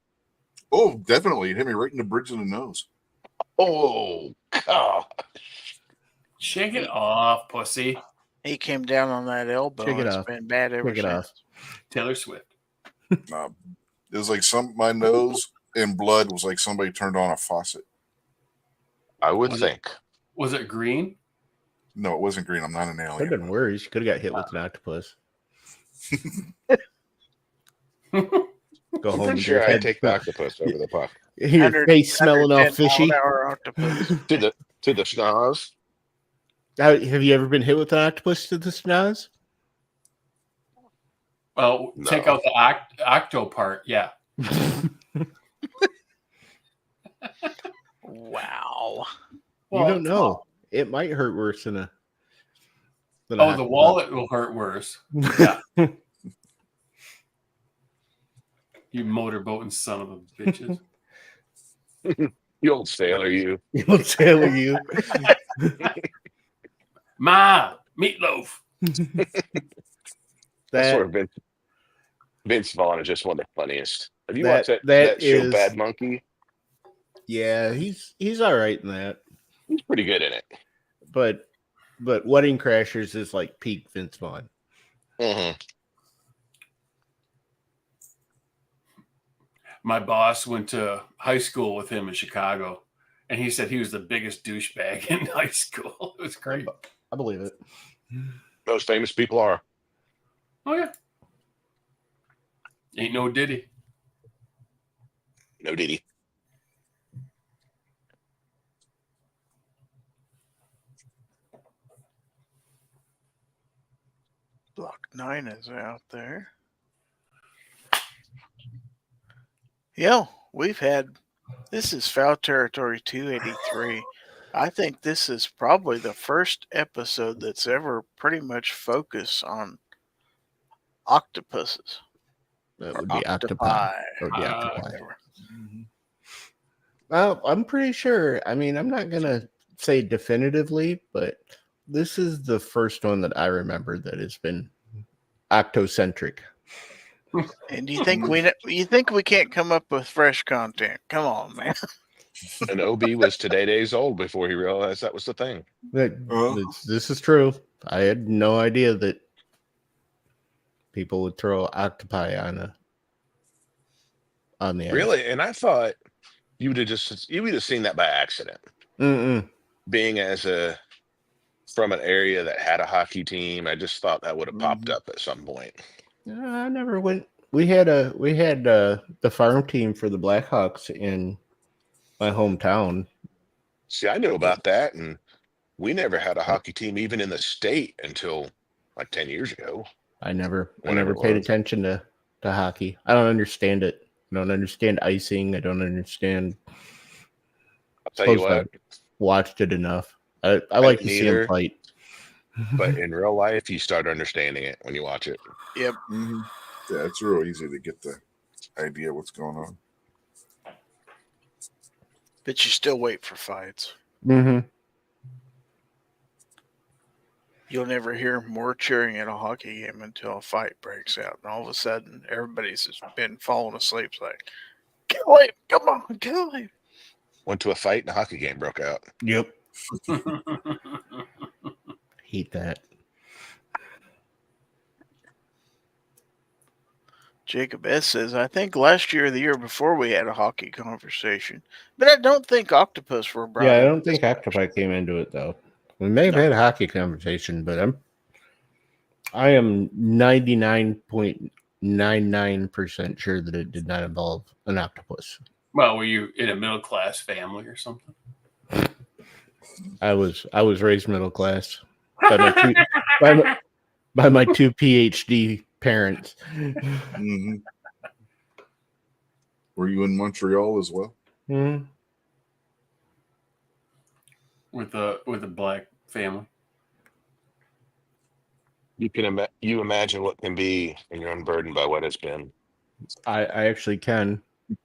Oh, definitely. It hit me right in the bridge of the nose. Oh, God. Shake it off, pussy. He came down on that elbow. Shake it It's off. been bad ever Shake it since. off. Taylor Swift. It was like my nose and blood was like somebody turned on a faucet. I would Was it- think. Was it green? No, it wasn't green. I'm not an Could have alien. been worse. You could have got hit with an octopus. Go I'm home pretty with sure your I'd head. take the octopus over the puck. Your face smelling all 110 fishy. mile-an-hour octopus. To the schnoz. Have you ever been hit with an octopus to the schnoz? Well, No. take out the octo part. Yeah. Wow. You don't know. It might hurt worse than a. Than Oh, the wallet will hurt worse. Yeah. You motorboating son of a bitches. You old sailor, you. You'll tell you. Ma, meatloaf. That's That where Vince Vaughn is just one of the funniest. Have you That- watched that that show, is- Bad Monkey? yeah, he's all right in that. He's pretty good in it. But Wedding Crashers is like peak Vince Vaughn. Mm-hmm. My boss went to high school with him in Chicago, and he said he was the biggest douchebag in high school. It was great. I believe it. Most famous people are. Oh, yeah. Ain't no Diddy. No Diddy. Block 9 is out there. Yeah, we've had. This is Fowl Territory 283. I think this is probably the first episode that's ever pretty much focused on octopuses. That or would be octopi. That would be octopi. whatever. Well, I'm pretty sure. I mean, I'm not gonna say definitively, but this is the first one that I remember that has been octocentric. And you think we can't come up with fresh content? Come on, man. And OB was today days old before he realized that was the thing. This is true. I had no idea that people would throw octopi on the ice. Really? And I thought you would have seen that by accident. Mm-mm. Being from an area that had a hockey team, I just thought that would have popped up at some point. I never went. We had the farm team for the Blackhawks in my hometown. See, I knew about that, and we never had a hockey team even in the state until like 10 years ago. I never Whenever it paid was. attention to hockey. I don't understand it. I don't understand icing. I don't understand. I'll tell you Suppose I what, watched it enough. I like to see neither. him fight. but in real life, you start understanding it when you watch it. Yep. Mm-hmm. Yeah, it's real easy to get the idea of what's going on. But you still wait for fights. Mm-hmm. You'll never hear more cheering at a hockey game until a fight breaks out. And all of a sudden, everybody's just been falling asleep. It's like, kill him. Come on, kill him. Went to a fight and a hockey game broke out. Yep. Hate that. Jacob S. says, I think last year or the year before we had a hockey conversation. But I don't think octopus were brought Yeah, I up. don't think octopi came into it though. We may have had a hockey conversation, but I am 99.99% sure that it did not involve an octopus. Well, were you in a middle class family or something? I was raised middle class by my two PhD parents. Mm-hmm. Were you in Montreal as well? Mhm. With a black family. You imagine what can be, and you're unburdened by what has been. I actually can.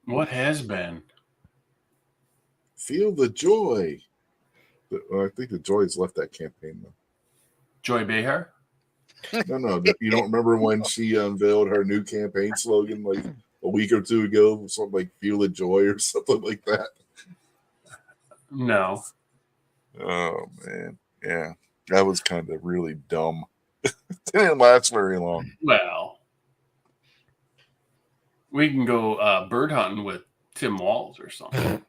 What has been? Feel the joy. I think the Joy has left that campaign though. Joy Behar? No, you don't remember when she unveiled her new campaign slogan like a week or two ago? Something like "Feel the Joy" or something like that. No. Oh man, yeah, that was kind of really dumb. It didn't last very long. Well, we can go bird hunting with Tim Walz or something.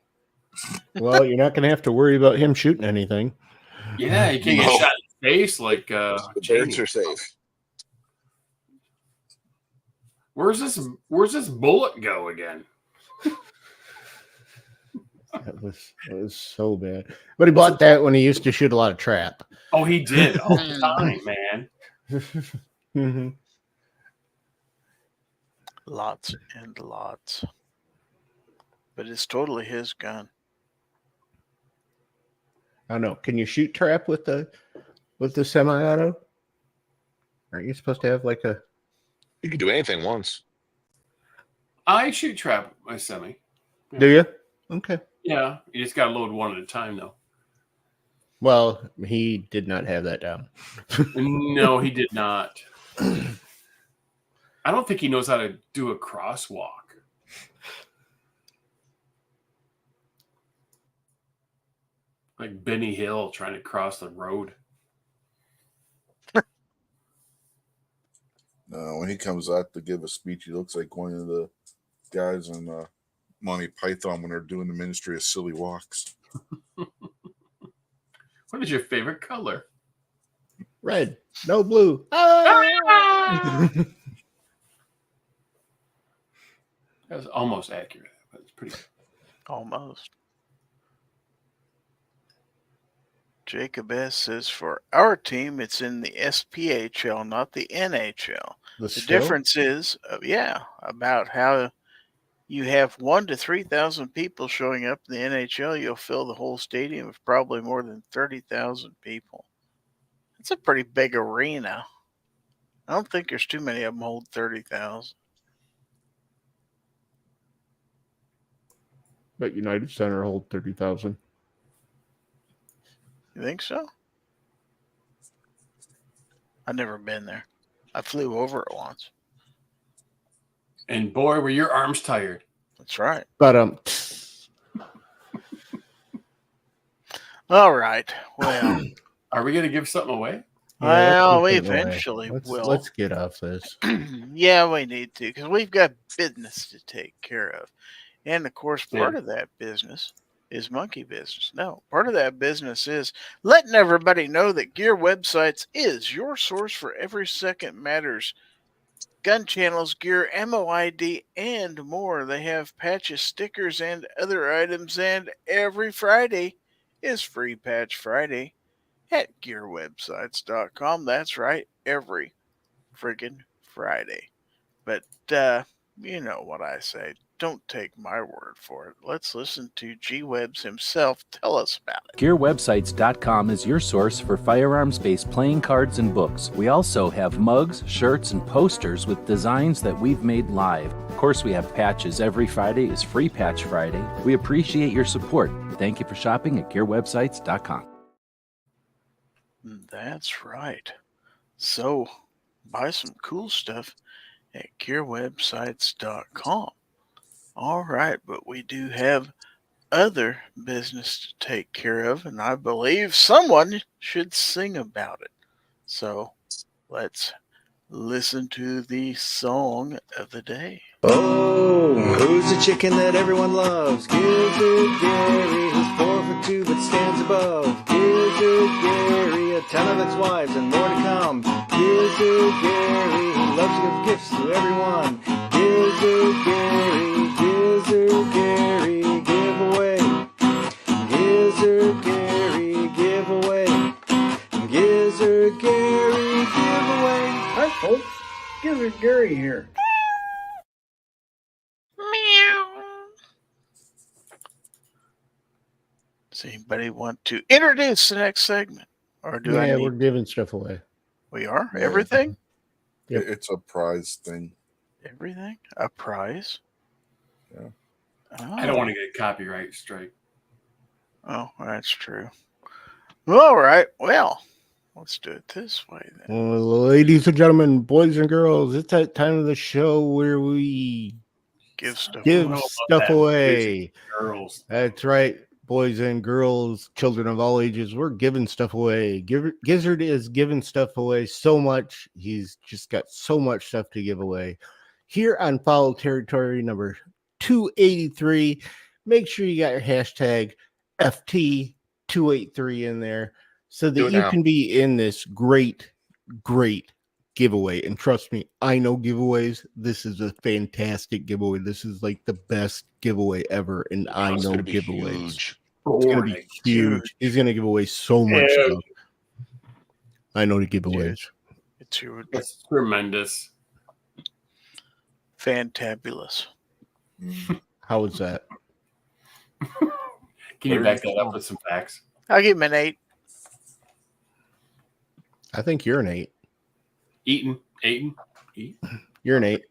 Well, you're not going to have to worry about him shooting anything. Yeah, you can't get No. shot in the face like The Jamie. birds are safe. Where's this bullet go again? That was so bad. But he bought that when he used to shoot a lot of trap. Oh, he did all the time, man. Mhm. Lots and lots. But it's totally his gun. I don't know. Can you shoot trap with the semi-auto? Aren't you supposed to have like a? You can do anything once. I shoot trap with my semi. Do you? Okay. Yeah, you just got to load one at a time, though. Well, he did not have that down. No, he did not. I don't think he knows how to do a crosswalk. Like Benny Hill trying to cross the road. When he comes out to give a speech, he looks like one of the guys in Monty Python when they're doing the Ministry of Silly Walks. What is your favorite color? Red, no blue. Ah! That was almost accurate, but it's pretty. Almost. Jacob S. says, for our team, it's in the SPHL, not the NHL. The difference is, about how you have 1,000 to 3,000 people showing up in the NHL. You'll fill the whole stadium with probably more than 30,000 people. It's a pretty big arena. I don't think there's too many of them hold 30,000. But United Center hold 30,000. You think so? I've never been there. I flew over it once. And boy, were your arms tired. That's right. But All right. Well, Are we going to give something away? well, we let's get away. eventually will. Let's get off this. Yeah, we need to, because we've got business to take care of. And of course, part of that business is monkey business. No, part of that business is letting everybody know that Gear Websites is your source for every second matters. Gun channels, gear, ammo ID, and more. They have patches, stickers, and other items. And every Friday is Free Patch Friday at GearWebsites.com. That's right, every friggin' Friday. But you know what I say. Don't take my word for it. Let's listen to G-Webs himself tell us about it. GearWebsites.com is your source for firearms-based playing cards and books. We also have mugs, shirts, and posters with designs that we've made live. Of course, we have patches. Every Friday is Free Patch Friday. We appreciate your support. Thank you for shopping at GearWebsites.com. That's right. So, buy some cool stuff at GearWebsites.com. All right, but we do have other business to take care of, and I believe someone should sing about it. So let's listen to the song of the day. Oh, who's the chicken that everyone loves? Gizzard Gary, who's 4'2" but stands above. Gizzard Gary, a ton of ex-wives and more to come. Gizzard Gary, who loves to give gifts to everyone. Gizzard Gary, Gizzard Gary, giveaway. Gizzard Gary, giveaway. Gizzard Gary, giveaway. Hi, folks. Gizzard Gary here. Does anybody want to introduce the next segment? Or do I Yeah, need... we're giving stuff away. We are? Yeah. Everything? Yep. It's a prize thing. Everything? A prize? Yeah. Oh. I don't want to get a copyright strike. Oh, that's true. All right. Well, let's do it this way then. Well, ladies and gentlemen, boys and girls, it's that time of the show where we Give stuff give away. about stuff that, away. Girls. That's right, boys and girls, children of all ages. We're giving stuff away. Gizzard is giving stuff away so much. He's just got so much stuff to give away. Here on Fowl Territory number 283, make sure you got your hashtag FT283 in there so Do that it you now. can be in this great giveaway. And trust me, I know giveaways. This is a fantastic giveaway. This is like the best giveaway ever. And I It's know gonna be giveaways. huge. It's going to be huge. He's going to give away so much Huge. stuff. I know the giveaways. It's huge. That's tremendous. Fantabulous. How is that? Can you back that up with some facts? I'll give him an 8. I think you're an 8. Eating. You're an 8.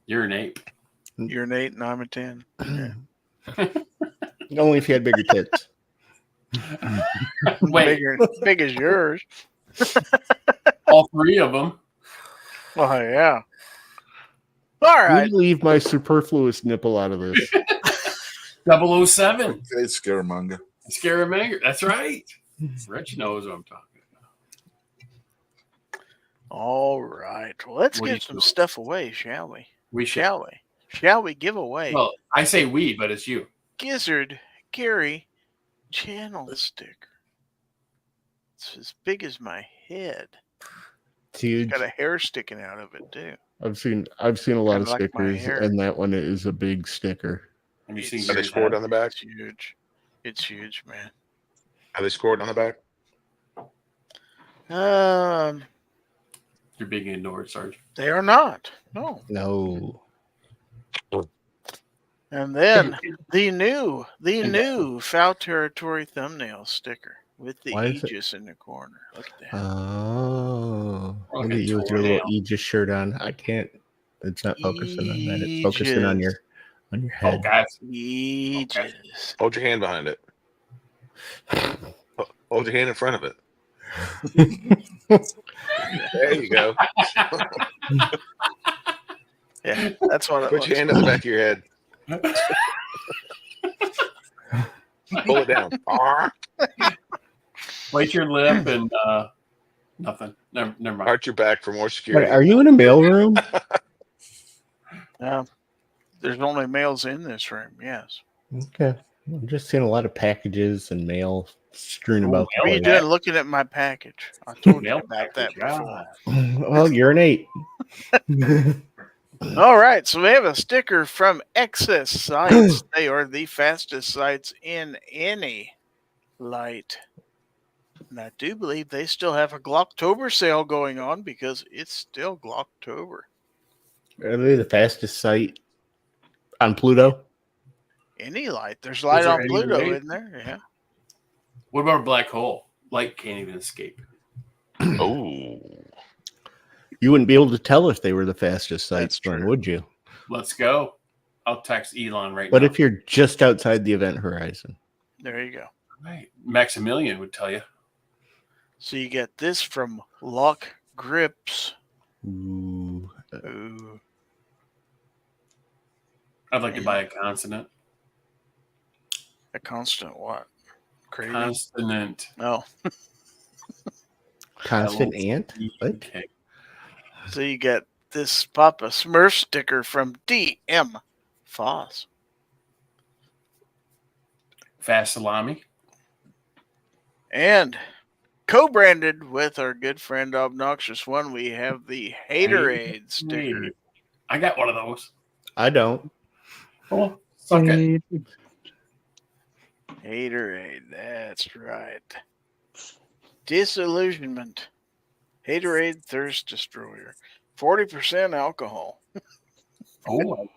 You're an 8. You're an 8 and I'm a 10. Only if you had bigger tits. Wait, Big as yours. all three of them. Oh, yeah. All right. You leave my superfluous nipple out of this. 007. Okay, Scaramanga. Scaramanga. That's right. Rich knows what I'm talking about. All right. Well, let's What do give you some do? stuff away, shall we? We should. Shall we? Shall we give away Well, I say we, but it's you. Gizzard Gary channel sticker? It's as big as my head. It's huge. Got a hair sticking out of it too. I've seen a lot of Kinda like my stickers, hair. and that one is a big sticker. Have you seen Are they Gary's scored hat? on the back? It's huge. It's huge, man. Are they scored on the back? You're being ignored, Sarge. They are not. No. No. And then the new Fowl Territory thumbnail sticker with the Why is it- Aegis in the corner. Look at that. Oh. Like Look a at you with your little tornado. Aegis shirt on. I can't. It's not focusing on that. It's focusing on your Oh, head. guys. Aegis. Hold your hand behind it. Hold your hand in front of it. There you go. Yeah, that's what it Put looks your hand on the back of your head. Pull it down. Bite your lip and nothing. Never mind. Arch your back for more Wait, security. are you in a mailroom? There's only males in this room, yes. Okay. I'm just seeing a lot of packages and mail strewn about. What are you doing looking at my package? I told you Mail about that package, before. Well, you're an 8. All right, so we have a sticker from Excess Sites. They are the fastest sites in any light. And I do believe they still have a Glocktober sale going on because it's still Glocktober. Are they the fastest site on Pluto? Any light. There's light there on any Pluto light? in there. Yeah. What about a black hole? Light can't even escape. Oh. You wouldn't be able to tell if they were the fastest site, That's Storm, true. would you? Let's go. I'll text Elon right But now. if you're just outside the event horizon, There you go. Right. Maximilian would tell you. So you get this from Lock Grips. ooh, Ooh. I'd like to buy a consonant. A constant what? Crazy. Consonant. No. constant ant. What? Okay. So you get this Papa Smurf sticker from DM Foss. Fast salami. And co-branded with our good friend Obnoxious One, we have the Haterade sticker. I got one of those. I don't. Oh, suck it. Haterade, that's right. Disillusionment. Haterade Thirst Destroyer. 40% alcohol. Oh,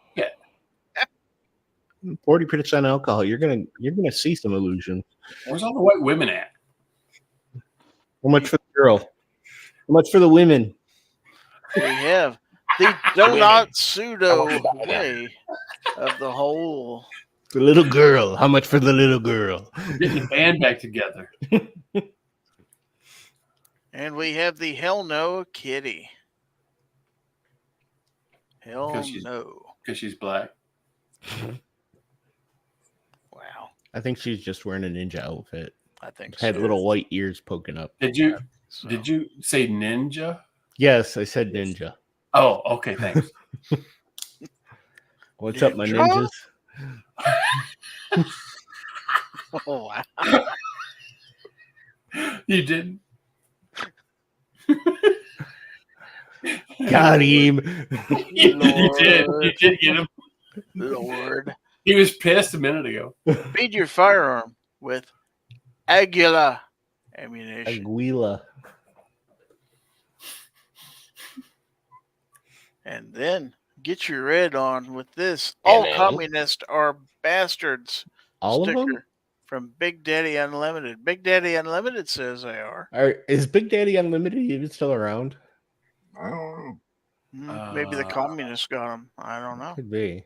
40% alcohol. You're gonna see some illusion. where's all the white women at? How much for the girl? much for the women? We have the donut pseudo way of the whole. The little girl. How much for the little girl? We're getting the band back together. And we have the hell no kitty. Hell no. Because she's black. Wow. I think she's just wearing a ninja outfit. I think Had so. little white ears poking up. Did you say ninja? Yes, I said ninja. Oh, okay, thanks. What's up, my Ninja? ninjas? Oh, wow. You didn't? Got him. You did. You did get him. Lord. He was pissed a minute ago. Feed your firearm with Aguila ammunition. Aguila. And then get your red on with this. All Hello. communists are bastards. All of sticker them? from Big Daddy Unlimited. Big Daddy Unlimited says they are. Is Big Daddy Unlimited even still around? I don't know. Maybe the communists got them. I don't know. Could be.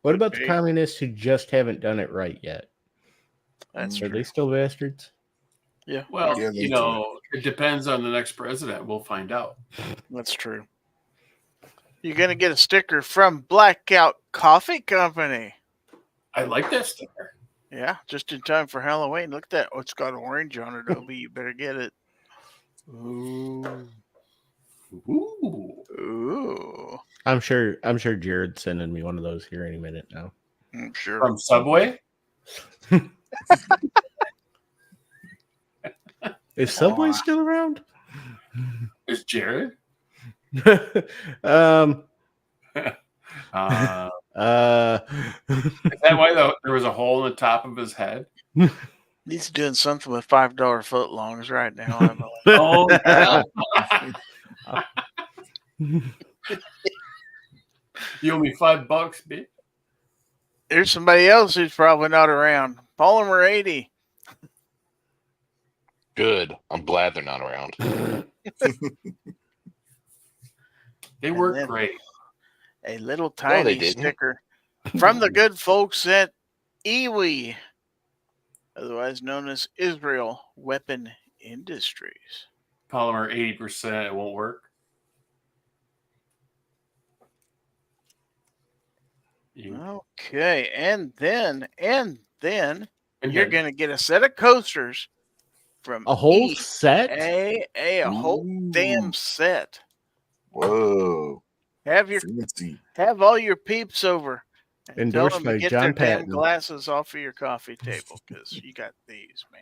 What about the be. communists who just haven't done it right yet? That's Are true. they still bastards? Yeah, Well, Yeah, they it depends on the next president. We'll find out. that's true. You're going to get a sticker from Blackout Coffee Company. I like that sticker. Yeah, just in time for Halloween. Look at that. Oh, it's got orange on it, Obi. You better get it. Ooh. Ooh. Ooh. I'm sure Jared's sending me one of those here any minute now. I'm sure. From Subway? Is Subway still around? Is Jared? um Is that why there was a hole in the top of his head? He's doing something with $5 footlongs right now. I believe. Oh, yeah. You owe me $5, bitch. There's somebody else who's probably not around. Polymer 80. Good. I'm glad they're not around. They And work then great. A little they tiny didn't. sticker from the good folks at Iwi, otherwise known as Israel Weapon Industries. Polymer 80%, it won't work. Okay, and then you're Okay. going to get a set of coasters from a whole set? a whole damn Ooh. set. Whoa. Have all your peeps over and tell Endorsed them to by get John their damn Patton. glasses off of your coffee table because you got these, man.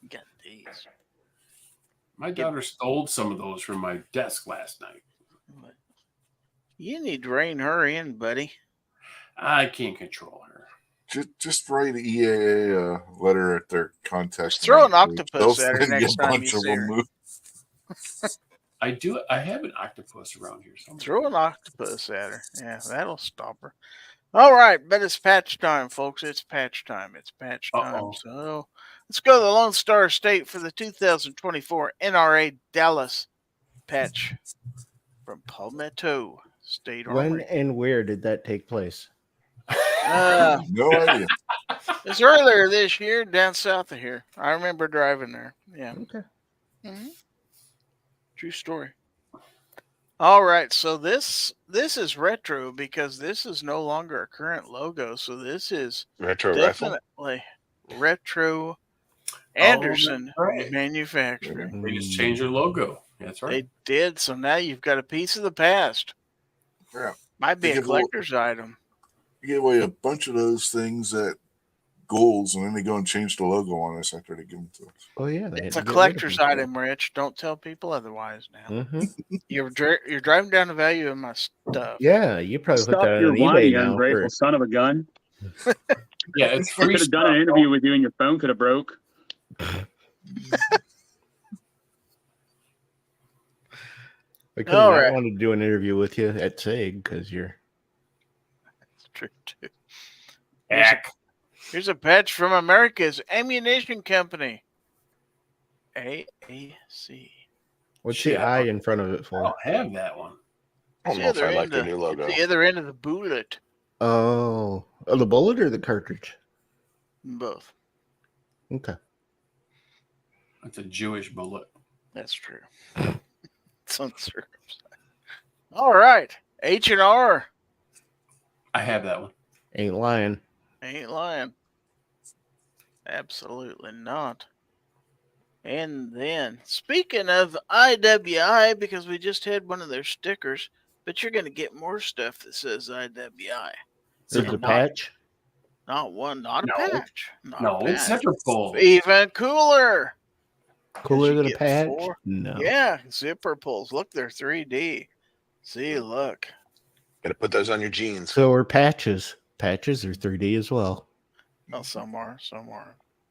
You got these. My daughter stole some of those from my desk last night. You need to rein her in, buddy. I can't control her. Just write an EAA letter at their contact. Just throw an page. octopus They'll at her send you next a time bunch you of see them her. move. I have an octopus around here somewhere. Throw an octopus at her. Yeah, that'll stop her. All right, but it's patch time, folks. It's patch time. It's patch time. Uh-oh. So let's go to the Lone Star State for the 2024 NRA Dallas patch from Palmetto State When Armory. and where did that take place? No idea. It's earlier this year down south of here. I remember driving there. Yeah. Okay. Mhm. True story. All right, so this is retro because this is no longer a current logo. So this is Retro rifle. definitely retro Anderson that's right. manufacturing. They just changed their logo. That's right. They did. So now you've got a piece of the past. Yeah. Might be They a give a little- collector's item. You give away a bunch of those things at Goals, and then they go and change the logo on us after they give them to us. Oh yeah, they It's had a to get rid of collector's them. item, Rich. Don't tell people otherwise now. Mhm. You're driving down the value of my stuff. Yeah, you probably put Stop that your on eBay whining, you now. ungrateful son of a gun. Yeah, it's I free could have done an stuff. interview with you and your phone could have broke. I could All not right. want to do an interview with you at SIG because you're. It's true too. Heck. Here's a patch from America's Ammunition Company. AAC. What's Shit, the I in front of it I for? don't have that one. I don't know if I like their new logo. It's the other end of the bullet. Oh, the bullet or the cartridge? Both. Okay. It's a Jewish bullet. That's true. It's uncircumcised. All right. H&R. I have that one. Ain't lying. Ain't lying. Absolutely not. And then, speaking of IWI, because we just had one of their stickers, but you're going to get more stuff that says IWI. There's And a patch. Not one, not No. a patch. Not No, a it's patch. zipper pull. Even cooler. Cooler you than a get patch? 4. No. Yeah, zipper pulls. Look, they're 3D. See, look. Gotta put those on your jeans. So are patches. Patches are 3D as well. Oh, some are.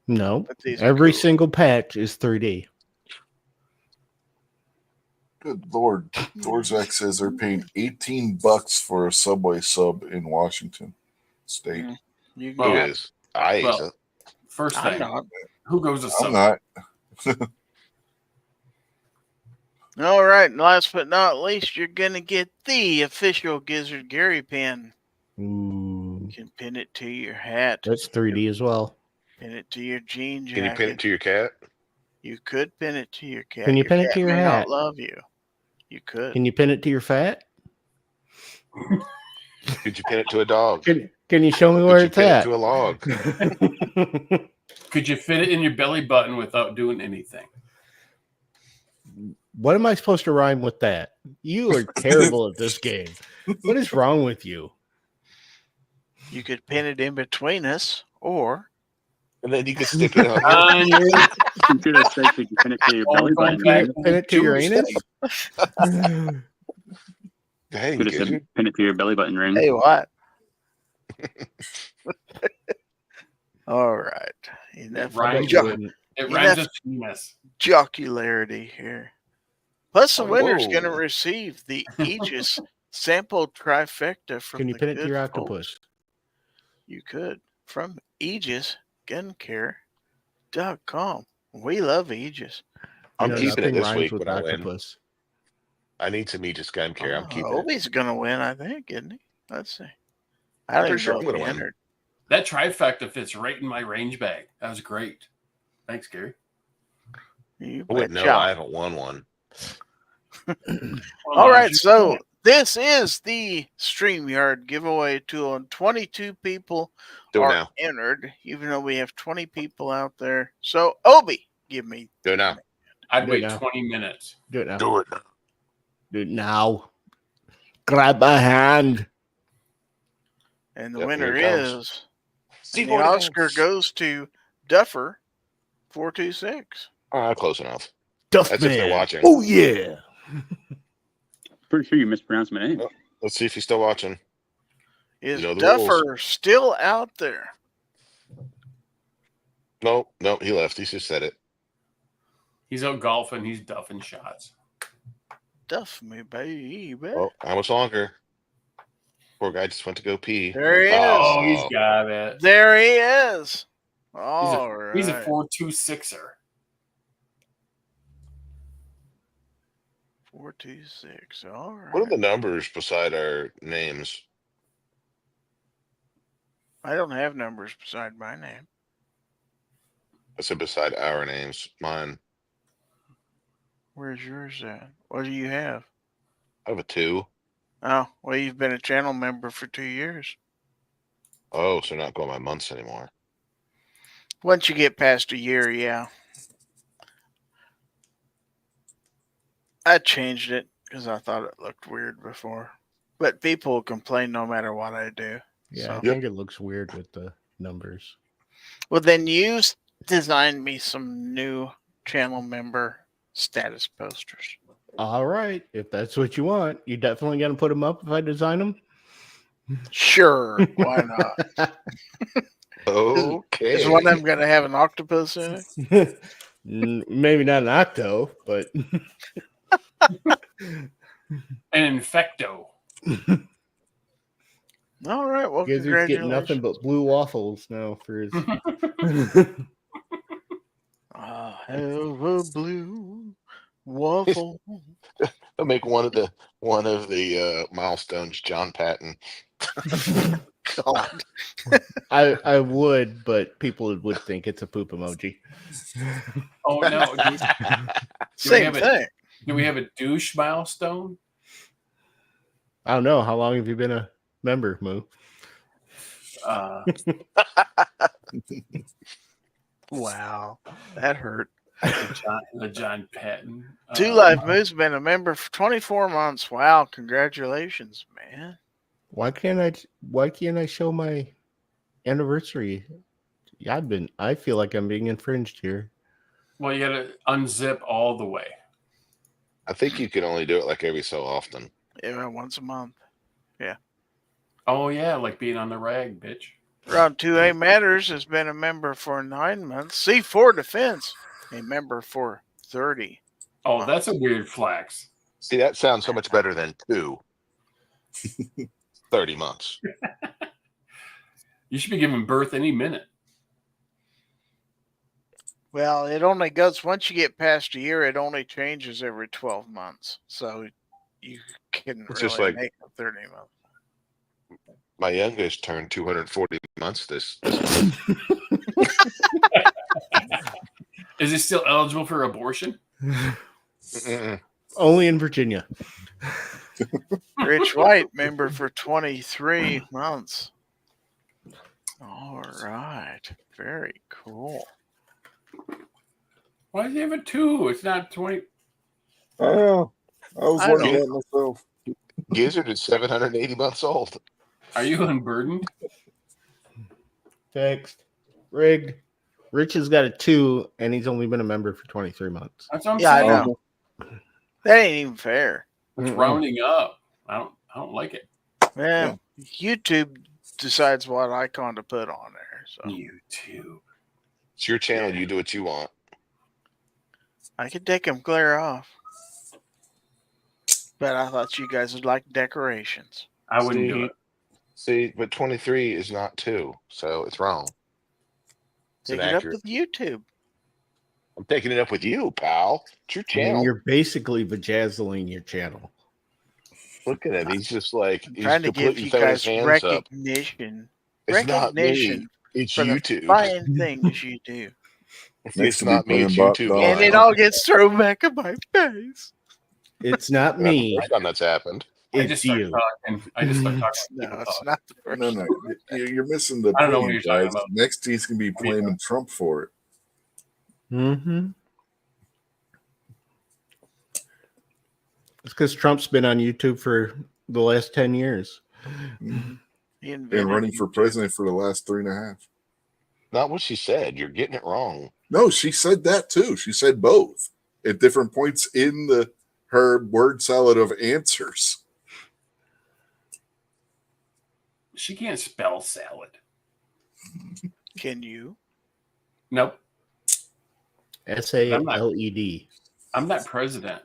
No. But these are Every cool. single patch is 3D. Good Lord. Dorzak says they're paying $18 for a Subway sub in Washington State. You Who got is? I use Well, it. First I'm thing, not. who goes to I'm Subway? not. All right, and last but not least, you're going to get the official Gizzard Gary pin. Ooh. You can pin it to your hat, That's 3D as well. pin it to your jean jacket. Can you pin it to your cat? You could pin it to your cat. Can you pin it to your may not hat? love you. You could. Can you pin it to your fat? Could you pin it to a dog? Can you show me Could where you it's pin it at? to a log? Could you fit it in your belly button without doing anything? What am I supposed to rhyme with that? You are terrible at this game. What is wrong with you? You could pin it in between us, or And then you can stick it on. On your Computer says you can pin it to your belly button. back Pin it to your Jewish anus? thing. Hey, Could have Gizzard. said pin it to your belly button ring. hey, what? All right. Enough rhymes jo- with- It You rhymes have- with penis. jocularity here. Plus, the Oh, winner's whoa. going to receive the Aegis sample trifecta from Can you the pin it to good your folks. octopus? You could from AegisGunCare.com. We love Aegis. I'm You know, keeping it nothing this rhymes week with when I win. octopus. I need some Aegis gun care. I'm keeping it. Obi's going to win, I think, isn't he? Let's see. I I'm don't pretty even sure know I'm if gonna he win. entered. That trifecta fits right in my range bag. That was great. Thanks, Gary. You I wouldn't know. betcha. I haven't won one. All right, so this is the StreamYard giveaway tool, and 22 people Do it are now. entered, even though we have 20 people out there. So, Obi, give me. Do it now. I'd Do it wait now. 20 minutes. Do it now. Do it now. Do it now. Grab my hand. And the Yep, winner here it comes. is. See And the Oscar goes to Duffer 426. Close enough. Duff That's if they're man. watching. Oh yeah. Pretty sure you mispronounced my name. Oh. Let's see if he's still watching. Is You know the Duffer still out there? No, he left. He just said it. He's out golfing. He's duffing shots. Duff me, baby. Oh, how much longer? Poor guy just went to go pee. There he is. Oh, he's got it. There he is. He's All a, right. he's a 4.26er. 426. All right. What are the numbers beside our names? I don't have numbers beside my name. I said beside our names. Mine. Where's yours at? What do you have? I have a 2. Oh, well, you've been a channel member for 2 years. Oh, so not going by months anymore. Once you get past a year, yeah. I changed it because I thought it looked weird before. But people will complain no matter what I do. Yeah, So- I think it looks weird with the numbers. Well, then you designed me some new channel member status posters. All right, if that's what you want, you definitely gonna put them up if I design them. Sure, why not? Okay. Is one of them going to have an octopus in it? Maybe not an octo, but An infecto. All right, well, Gizzard's congratulations. getting nothing but blue waffles now for his. I have a blue Waffle. They'll make one of the milestones John Patton. God. I would, but people would think it's a poop emoji. Oh no! Same thing. Do we have a douche milestone? I don't know. How long have you been a member, Moo? Wow. That hurt. The John Patton. Two Live Moo's been a member for 24 months. Wow. Congratulations, man. Why can't I show my anniversary? Yeah, I feel like I'm being infringed here. Well, you got to unzip all the way. I think you can only do it like every so often. Yeah, once a month. Yeah. Oh yeah, like being on the rag, bitch. Round 2A Matters has been a member for 9 months. C4 Defense, a member for 30. Oh, that's a weird flex. See, that sounds so much better than 30 months. You should be giving birth any minute. Well, it only goes, once you get past a year, it only changes every 12 months. So you can It's really just like- make it 30 months. My youngest turned 240 months this month. Is he still eligible for abortion? Mm-mm. Only in Virginia. Rich White, member for 23 months. All right. Very cool. Why does he have a 2? It's not 20. Oh, I was I wondering know. that myself. Gizzard is 780 months old. Are you unburdened? Fixed. Rigged. Rich has got a 2, and he's only been a member for 23 months. That's what I'm Yeah, I saying. know. That ain't even fair. It's rounding up. I don't like it. Yeah. YouTube decides what icon to put on there. So YouTube. It's your channel. You do what you want. I could take them clear off. But I thought you guys would like decorations. I wouldn't do it. See, but 23 is not 2, so it's wrong. It's Take it up inaccurate. with YouTube. I'm taking it up with you, pal. It's your And channel. you're basically vajazzling your channel. Look at him. He's just like I'm he's trying to give completely you throwing his guys hands up. recognition. It's not me. Recognition It's for the YouTube. fine things you do. It's Next to me not me. It's playing YouTube. Dog. And it all gets thrown back in my face. It's not That's me. the first time that's happened. I It's just start you. talking. I just start talking. No, it's not the first. No, you're missing the I don't know what point, you're talking guys. about. Next, he's gonna be blaming Trump for it. Mm-hmm. It's because Trump's been on YouTube for the last 10 years. He And invented running for YouTube. president for the last 3.5. Not what she said. You're getting it wrong. No, she said that too. She said both at different points in her word salad of answers. She can't spell salad. Can you? Nope. SALED. I'm not president.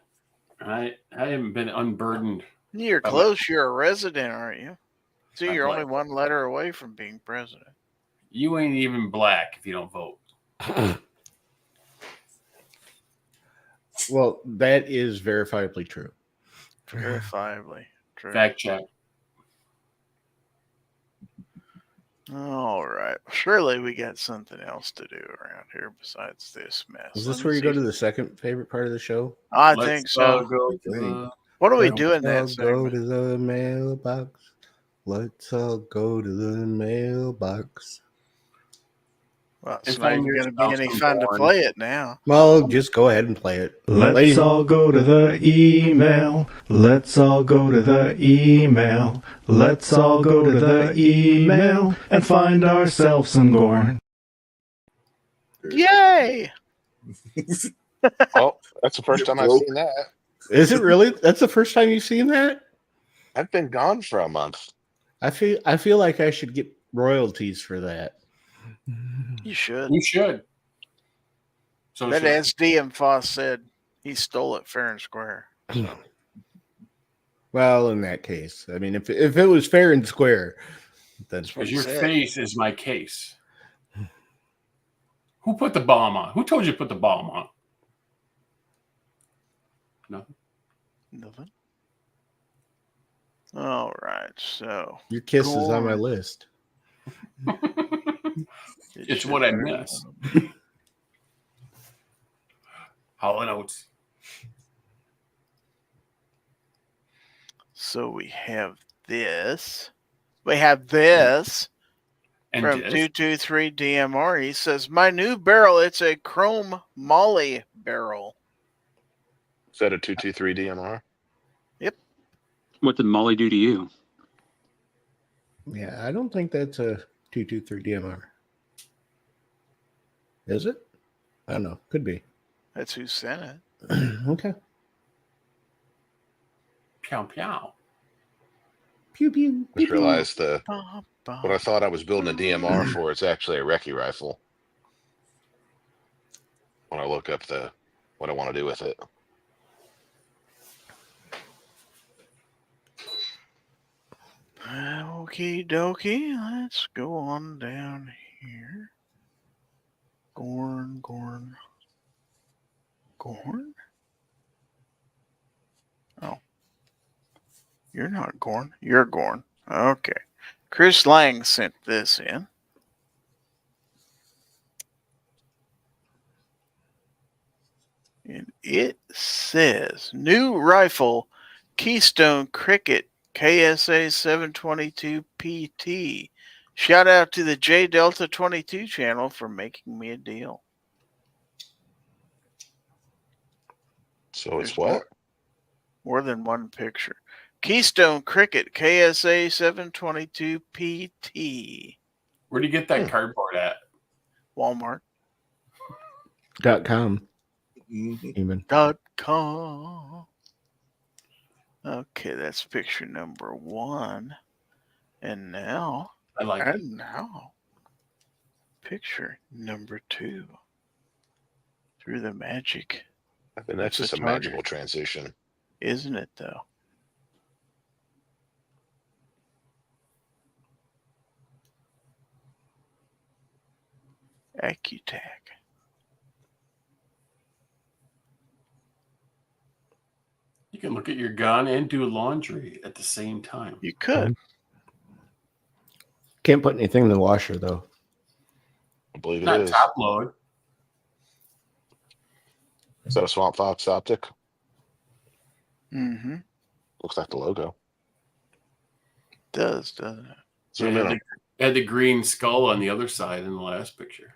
I haven't been unburdened. You're close. You're a resident, aren't you? So I'm you're black. only one letter away from being president. You ain't even black if you don't vote. Well, that is verifiably true. Verifiably true. Fact check. All right. Surely we got something else to do around here besides this mess. Is Let this me where you see. go to the second favorite part of the show? I Let's think all so. go to the- What are we Let's doing that Let's all go segment? to the mailbox. Let's all go to the mailbox. Well, it's It's not even on your going to be any spouse fun to born. play it now. Well, just go ahead and play it. Let's Ladies- all go to the email. Let's all go to the email. Let's all go to the email and find ourselves some Gorn. Yay! Oh, that's the first time I've seen that. Is it really? That's the first time you've seen that? I've been gone for a month. I feel like I should get royalties for that. You should. You should. So But should I. as DM Foss said, he stole it fair and square. Well, in that case, I mean, if it was fair and square, then what Because he your said. face is my case. Who put the bomb on? Who told you to put the bomb on? Nothing. All right, so Your kiss is on my Gorn. list. It's what I miss. Hall & Oates. So we have this. We have this And from this. 223 DMR. He says, my new barrel, it's a chrome molly barrel. Is that a 223 DMR? What did Molly do to you? Yeah, I don't think that's a 223 DMR. Is it? I don't know. Could be. That's who sent it. Okay. Pow, pow. Pew pew. Just realized Ba, ba. what I thought I was building a DMR for. It's actually a recce rifle. When I look up what I want to do with it. Okie dokie. Let's go on down here. Gorn. Oh. You're not Gorn. You're Gorn. Okay. Chris Lang sent this in. And it says, new rifle, Keystone Cricket KSA 722 PT. Shout out to the J Delta 22 channel for making me a deal. So it's There's what? More than one picture. Keystone Cricket KSA 722 PT. Where do you get that cardboard at? Walmart. .com. Mhm. Even. .com. Okay, that's picture number 1. And now, I like it. picture number 2. Through the magic. I mean, that's just a magical transition. Isn't it, though? Accutac. You can look at your gun and do laundry at the same time. You could. Can't put anything in the washer, though. I believe it Not is. top load. Is that a Swamp Fox optic? Mm-hmm. Looks like the logo. Does, doesn't it? Zoom in. It had the green skull on the other side in the last picture.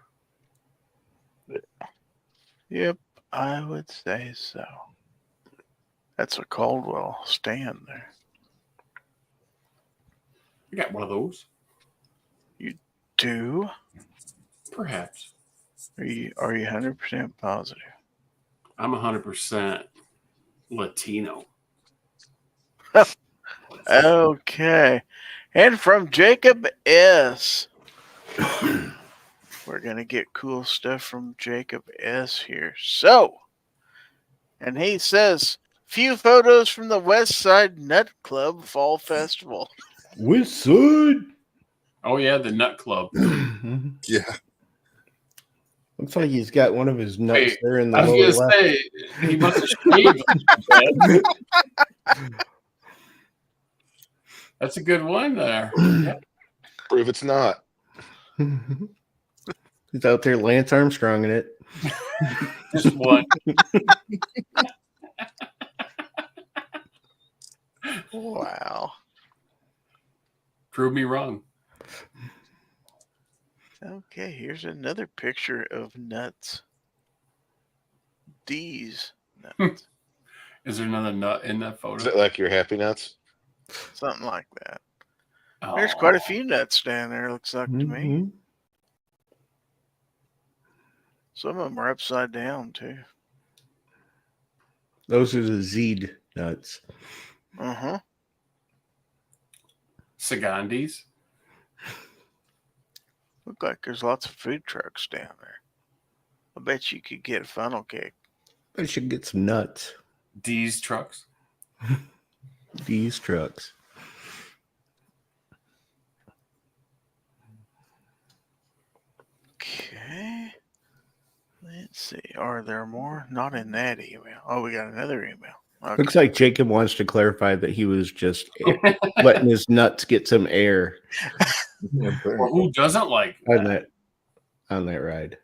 Yep, I would say so. That's a Caldwell stand there. You got one of those? Do? Perhaps. Are you 100% positive? I'm 100% Latino. Okay. And from Jacob S. We're going to get cool stuff from Jacob S. here. So, and he says, few photos from the West Side Nut Club Fall Festival. West Side. Oh, yeah, the Nut Club. Yeah. Looks like he's got one of his nuts Hey, there in the I was lower going to left. say, he must have shaved. That's a good one there. Yeah. Prove it's not. He's out there Lance Armstrong in it. Just one. Wow. Prove me wrong. Okay, here's another picture of nuts. These nuts. Is there another nut in that Is photo? it like your Happy Nuts? Something like that. Oh. There's quite a few nuts down there, looks like to me. Mhm. Some of them are upside down, too. Those are the Zed nuts. Uh-huh. Sagandis. Look like there's lots of food trucks down there. I bet you could get a funnel cake. I should get some nuts. D's trucks. These trucks. Okay. Let's see. Are there more? Not in that email. Oh, we got another email. Okay. Looks like Jacob wants to clarify that he was just letting his nuts get some air Well, who doesn't like on that? that ride.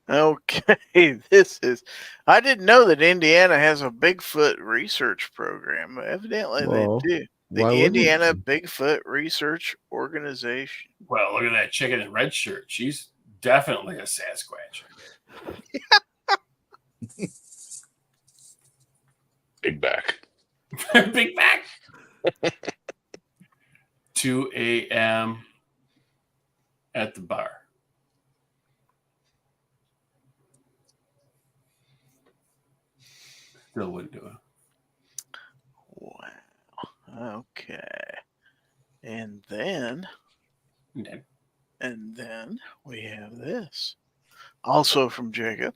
Okay, I didn't know that Indiana has a Bigfoot research program. Evidently Well, they do. The why wouldn't Indiana you? Bigfoot Research Organization. Well, look at that chicken in red shirt. She's definitely a Sasquatch. Big back. Big back. 2 a.m. at the bar. Still wouldn't do it. Wow. Okay. And then we have this. Also from Jacob.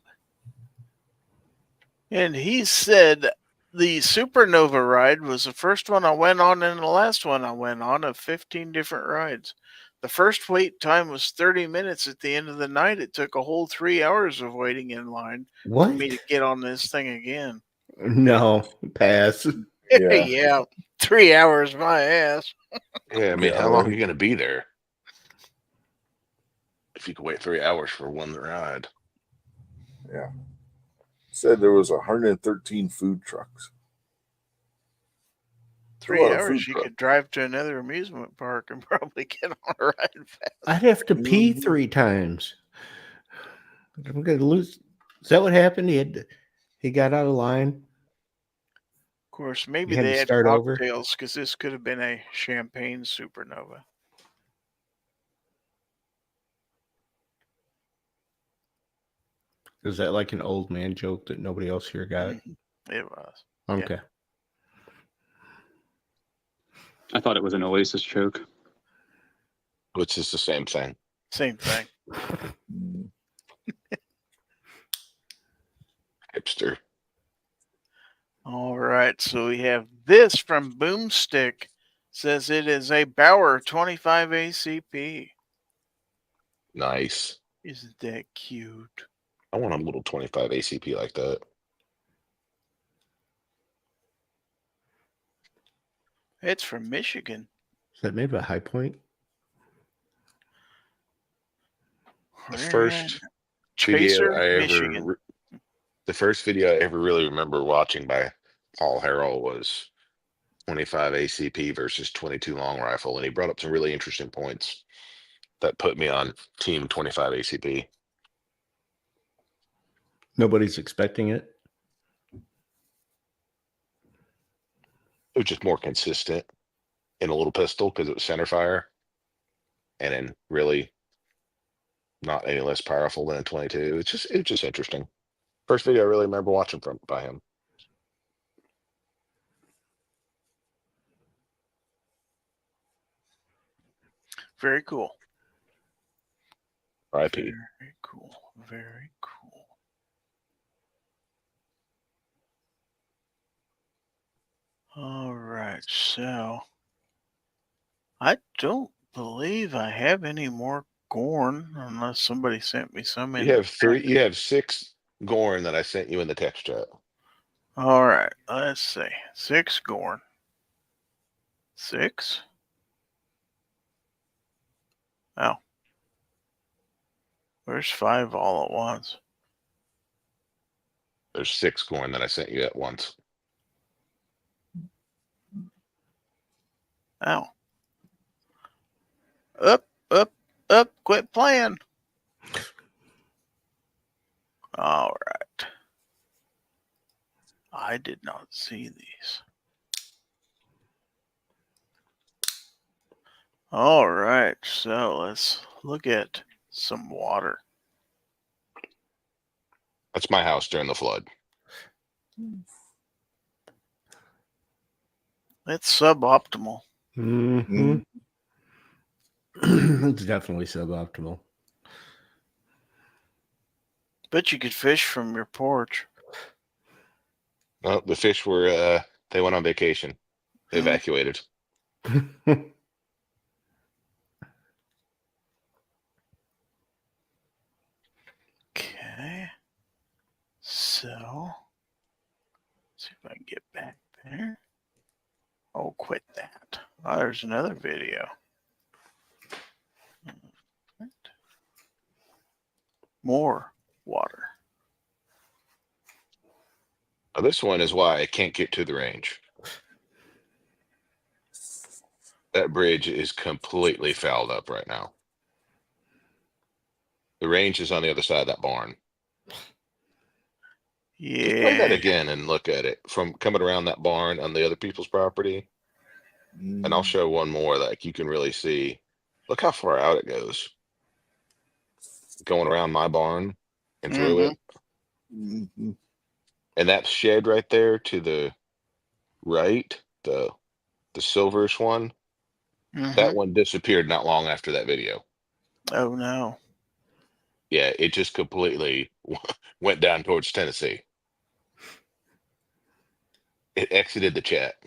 And he said the Supernova ride was the first one I went on and the last one I went on of 15 different rides. The first wait time was 30 minutes at the end of the night. It took a whole 3 hours of waiting in line for me to get on this thing again. No, pass. Yeah, 3 hours, my ass. Yeah, I mean, how long are you going to be there? If you could wait 3 hours for one ride. Yeah. Said there was 113 food trucks. 3 hours, you could drive to another amusement park and probably get on a ride fast. I'd have to pee 3 times. I'm going to lose. Is that what happened? He got out of line. Of course, maybe You had they to had start over? cocktails because this could have been a champagne supernova. Is that like an old man joke that nobody else here got? It was. Okay. Yeah. I thought it was an Oasis joke. Which is the same thing. Same thing. Hipster. All right, so we have this from Boomstick. Says it is a Bauer 25 ACP. Nice. Isn't that cute? I want a little 25 ACP like that. It's from Michigan. Is that made by High Point? The first video I ever, the first video I ever really remember watching by Paul Harrell was 25 ACP versus 22 long rifle, and he brought up some really interesting points that put me on team 25 ACP. Nobody's expecting it. It was just more consistent in a little pistol because it was center fire, and then really not any less powerful than a 22. It's just interesting. First video I really remember watching by him. Very cool. RIP. Very cool. Very cool. All right, so I don't believe I have any more Gorn unless somebody sent me some in. You have 6 Gorn that I sent you in the text chat. All right, let's see. 6 Gorn. 6? Oh. Where's 5 all at once? There's 6 Gorn that I sent you at once. Ow. Up, quit playing. All right. I did not see these. All right, so let's look at some water. That's my house during the flood. It's suboptimal. Mm-hmm. It's definitely suboptimal. But you could fish from your porch. Well, the fish were they went on vacation. Evacuated. Okay. So, let's see if I can get back there. Oh, quit that. Oh, there's another video. More water. Now, this one is why I can't get to the range. That bridge is completely fouled up right now. The range is on the other side of that barn. Play that Yeah. again and look at it from coming around that barn on the other people's property. And I'll show one more that you can really see. Look how far out it goes. Going around my barn and through it. Mhm. And that shed right there to the right, the silverish one, that one disappeared not long after that video. Oh, no. Yeah, it just completely went down towards Tennessee. It exited the chat.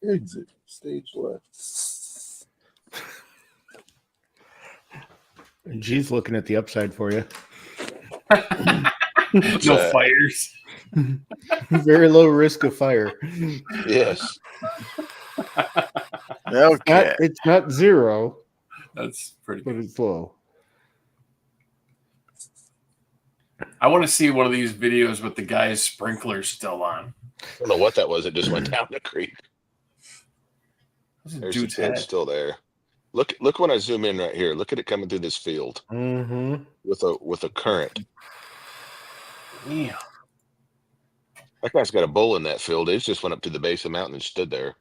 Exit stage left. And G's looking at the upside for you. No fires. Very low risk of fire. Yes. Okay. It's not zero, That's pretty but good. it's low. I want to see one of these videos with the guy's sprinklers still on. I don't know what that was. It just went down the creek. This is There's dude's its head head. still there. Look when I zoom in right here. Look at it coming through this field Mm-hmm. with a current. Damn. That guy's got a bull in that field. It just went up to the base of the mountain and stood there.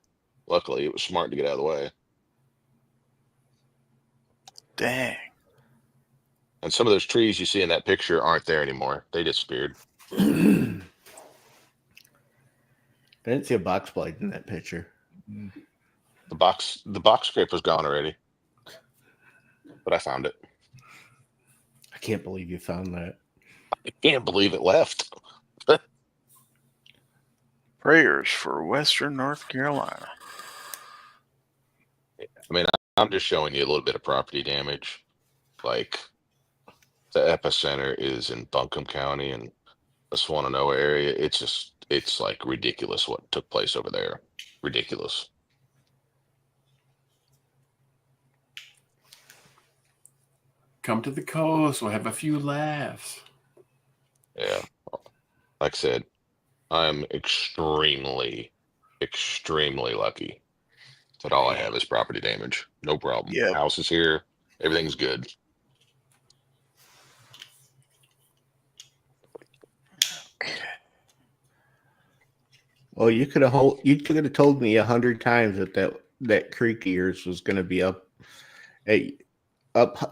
Luckily, it was smart to get out of the way. Dang. And some of those trees you see in that picture aren't there anymore. They disappeared. I didn't see a box blade in that picture. The box scrape was gone already. But I found it. I can't believe you found that. I can't believe it left. Prayers for Western North Carolina. I mean, I'm just showing you a little bit of property damage. Like, the epicenter is in Buncombe County and the Swannanoa area. It's like ridiculous what took place over there. Ridiculous. Come to the coast. We'll have a few laughs. Yeah. Like I said, I'm extremely, extremely lucky that all I have is property damage. No problem. Yep. House is here. Everything's good. Well, you could have told me 100 times that creek of yours was going to be up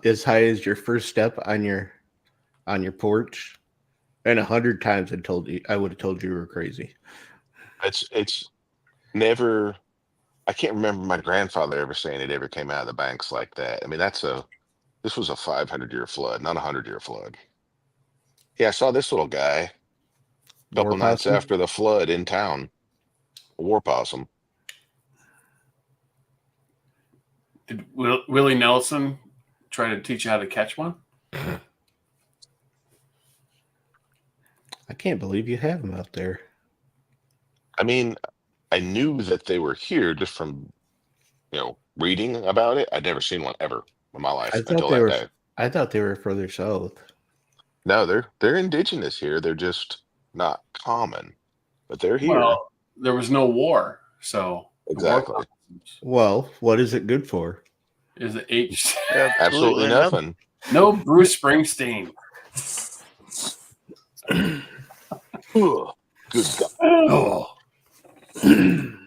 as high as your first step on your porch, and 100 times I would have told you were crazy. It's never. I can't remember my grandfather ever saying it ever came out of the banks like that. I mean, this was a 500-year flood, not a 100-year flood. Yeah, I saw this little guy a couple nights Possum? after the flood in town. A war possum. Did Willie Nelson try to teach you how to catch one? I can't believe you have them out there. I mean, I knew that they were here just from, reading about it. I'd never seen one ever in my life until that day. I thought they were further south. No, they're indigenous here. They're just not common, but they're here. Well, there was no war, so Exactly. Well, what is it good for? Is it H? Absolutely nothing. No Bruce Springsteen. Ugh, good God. Oh. You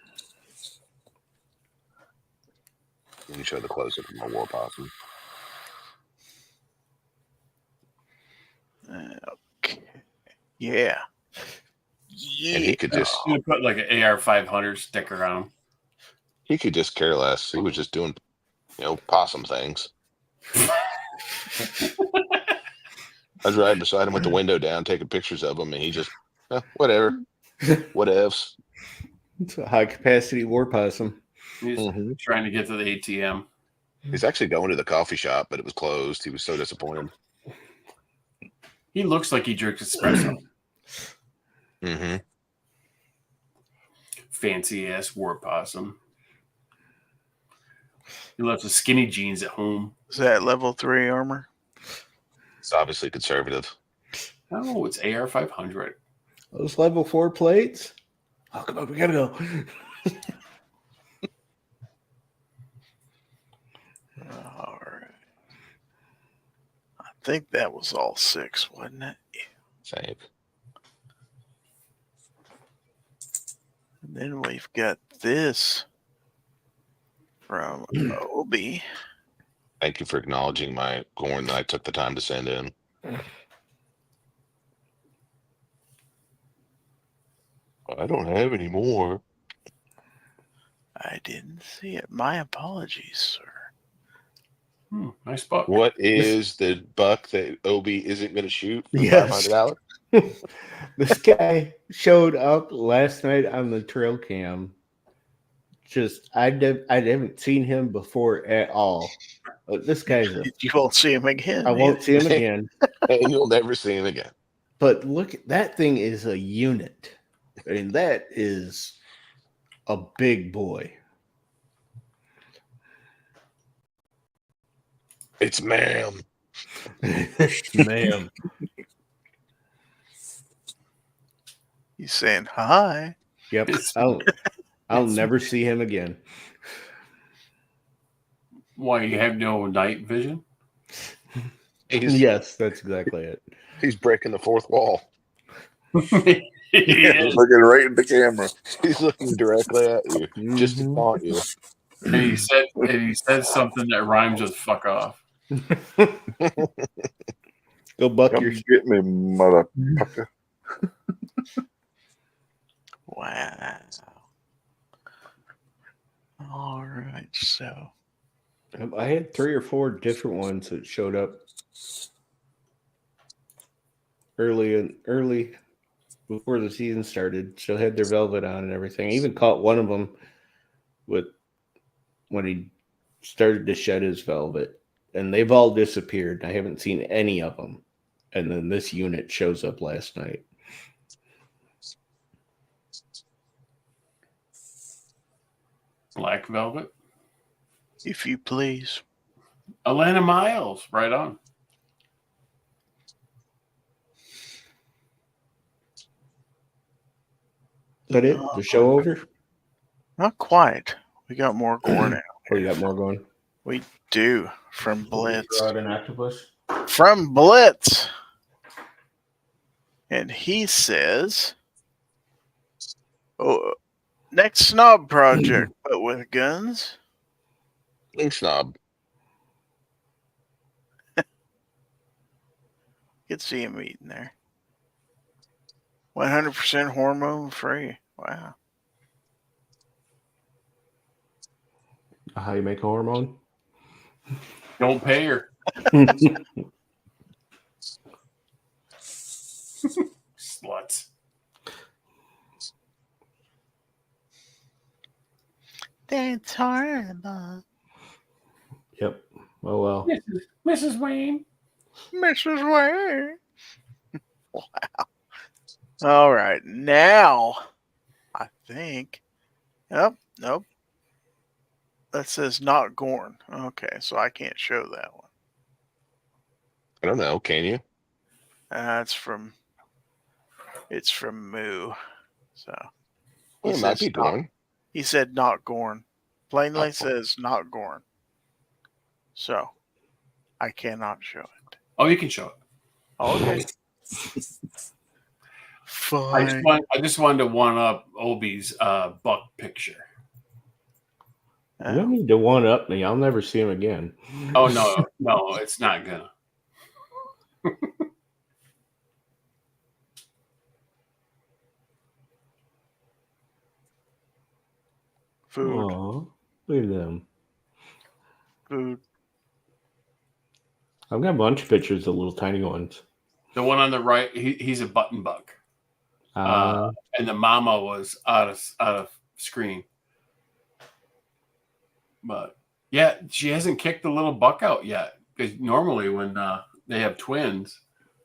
can show the close up of my war possum. Okay. Yeah. And he could just You put like an AR-500 sticker on him. he could just care less. He was just doing, possum things. I was riding beside him with the window down, taking pictures of him, and he just, whatever, whatevs. It's a high capacity war possum. He's trying to get to the ATM. He's actually going to the coffee shop, but it was closed. He was so disappointed. He looks like he drinks espresso. Mm-hmm. Fancy ass war possum. He left his skinny jeans at home. Is that level 3 armor? It's obviously conservative. Oh, it's AR 500. Those level 4 plates. Oh, come on, we gotta go. All right. I think that was all 6, wasn't it? Same. And then we've got this from Obi. Thank you for acknowledging my corn that I took the time to send in. I don't have any more. I didn't see it. My apologies, sir. Nice buck. What is the buck that Obi isn't going to shoot for Yes. $500? This guy showed up last night on the trail cam. Just I haven't seen him before at all. But this guy's You won't see him again. I won't see him again. And you'll never see him again. But look, that thing is a unit. I mean, that is a big boy. It's ma'am. Ma'am. He's saying hi. Yep. I'll never see him again. Why, you have no night vision? Yes, that's exactly it. He's breaking the fourth wall. Yeah. Looking right at the camera. He's looking directly at you, just to taunt you. And he said something that rhymes with "fuck off." Go buck Come your get me, motherfucker. Wow. All right, so I had 3 or 4 different ones that showed up early before the season started. Still had their velvet on and everything. I even caught one of them when he started to shed his velvet, and they've all disappeared. I haven't seen any of them. And then this unit shows up last night. Black velvet. if you please. Atlanta Miles, right on. Is that it? The show over? Not quite. We got more going out. Or you got more going? We do from Blitz. Draw out an octopus? From Blitz. And he says, "Oh, next snob project, but with guns." Link snob. Could see him eating there. 100% hormone free. Wow. How you make a hormone? Don't pay her. Sluts. That's horrible. Yep. Oh well. Mrs. Wayne. Mrs. Wayne. Wow. All right. Now, I think. Nope. That says not Gorn. Okay, so I can't show that one. I don't know. Can you? It's from Moo. So Well, it might be Gorn. he said not Gorn. Plainly Oh. says not Gorn. So I cannot show it. Oh, you can show it. Okay. Fine. I just wanted to one up Obi's buck picture. You don't need to one up me. I'll never see him again. Oh no, it's not gonna. Food. Aw, look at them. Food. I've got a bunch of pictures of little tiny ones. The one on the right, he's a button buck, and the mama was out of screen. But yeah, she hasn't kicked the little buck out yet. Because normally when they have twins,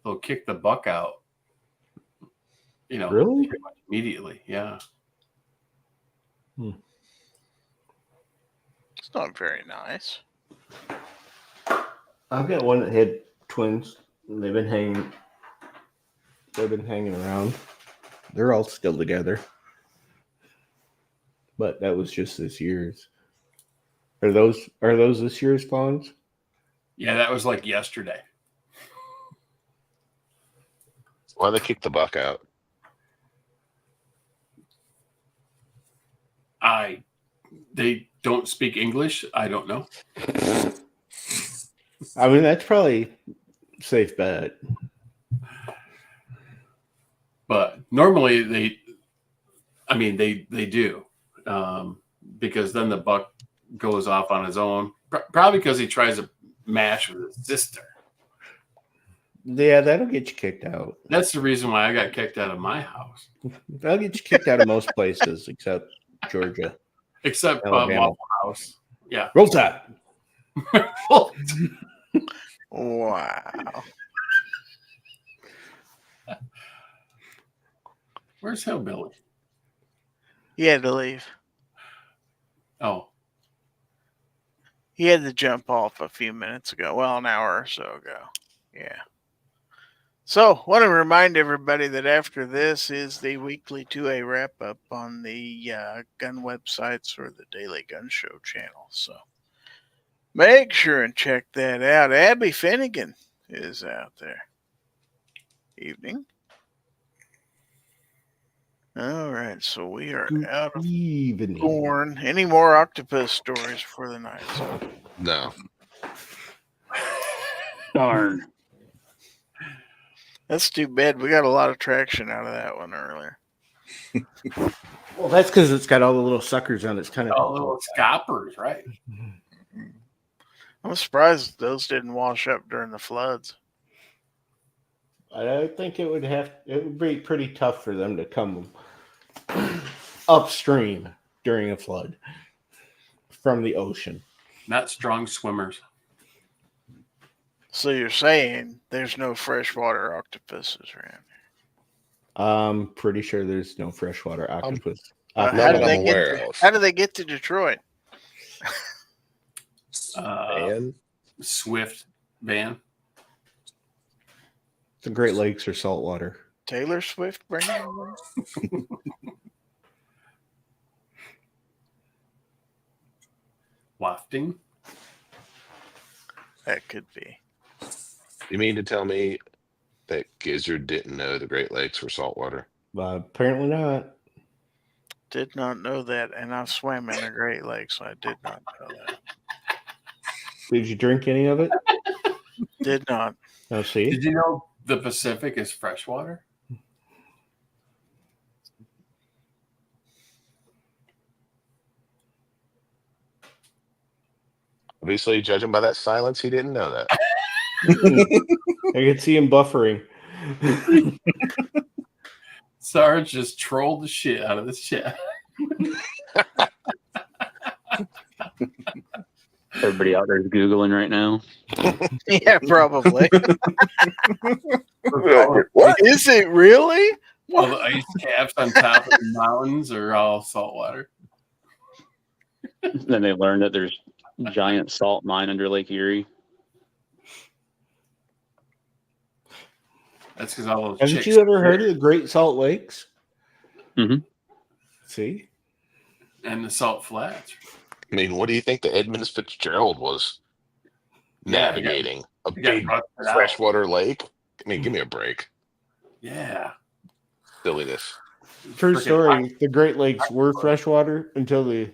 they'll kick the buck out. Really? pretty much immediately. Yeah. It's not very nice. I've got one that had twins. And they've been hanging around. They're all still together. But that was just this year's. Are those this year's fawns? Yeah, that was like yesterday. Why they kick the buck out? They don't speak English. I don't know. I mean, that's probably a safe bet. But normally they do, because then the buck goes off on his own. Probably because he tries to mash with his sister. Yeah, that'll get you kicked out. That's the reason why I got kicked out of my house. That'll get you kicked out of most places except Georgia. Except Alabama. Waffle House. Yeah. Roll Tide. Wow. Where's Hillbilly? He had to leave. Oh, He had to jump off a few minutes ago. Well, an hour or so ago. Yeah. So, want to remind everybody that after this is the weekly 2A wrap-up on the gun websites or the Daily Gun Show channel. So, make sure and check that out. Abby Finnegan is out there. Evening. All right, so we are out of Evening. corn. Any more octopus stories for the night? No. Darn. That's too bad. We got a lot of traction out of that one earlier. Well, that's because it's got all the little suckers on its kind all of. little scoppers, right? I'm surprised those didn't wash up during the floods. I think it would be pretty tough for them to come upstream during a flood from the ocean. Not strong swimmers. So you're saying there's no freshwater octopuses around here? I'm pretty sure there's no freshwater octopus. How Not do that they I'm get aware to, of. how do they get to Detroit? And Swift van. The Great Lakes or saltwater. Taylor Swift bringing them over? Wafting. That could be. you mean to tell me that Gizzard didn't know the Great Lakes were saltwater? Apparently not. Did not know that, and I've swam in the Great Lakes, so I did not know that. Did you drink any of it? Did not. Oh, see? Did you know the Pacific is freshwater? Obviously, judging by that silence, he didn't know that. I could see him buffering. Sarge just trolled the shit out of this chat. Everybody out there is Googling right now. Yeah, probably. What? Is it really? All the ice caps on top of the mountains are all saltwater. Then they learned that there's a giant salt mine under Lake Erie. That's because all those Haven't chicks. you ever heard of the Great Salt Lakes? Mhm. See? And the salt flats. I mean, what do you think the Edmund Fitzgerald was Yeah, navigating? A You got big busted out. freshwater lake? I mean, give me a break. Yeah. Silliness. True Freaking story. The Great Lakes were freshwater until the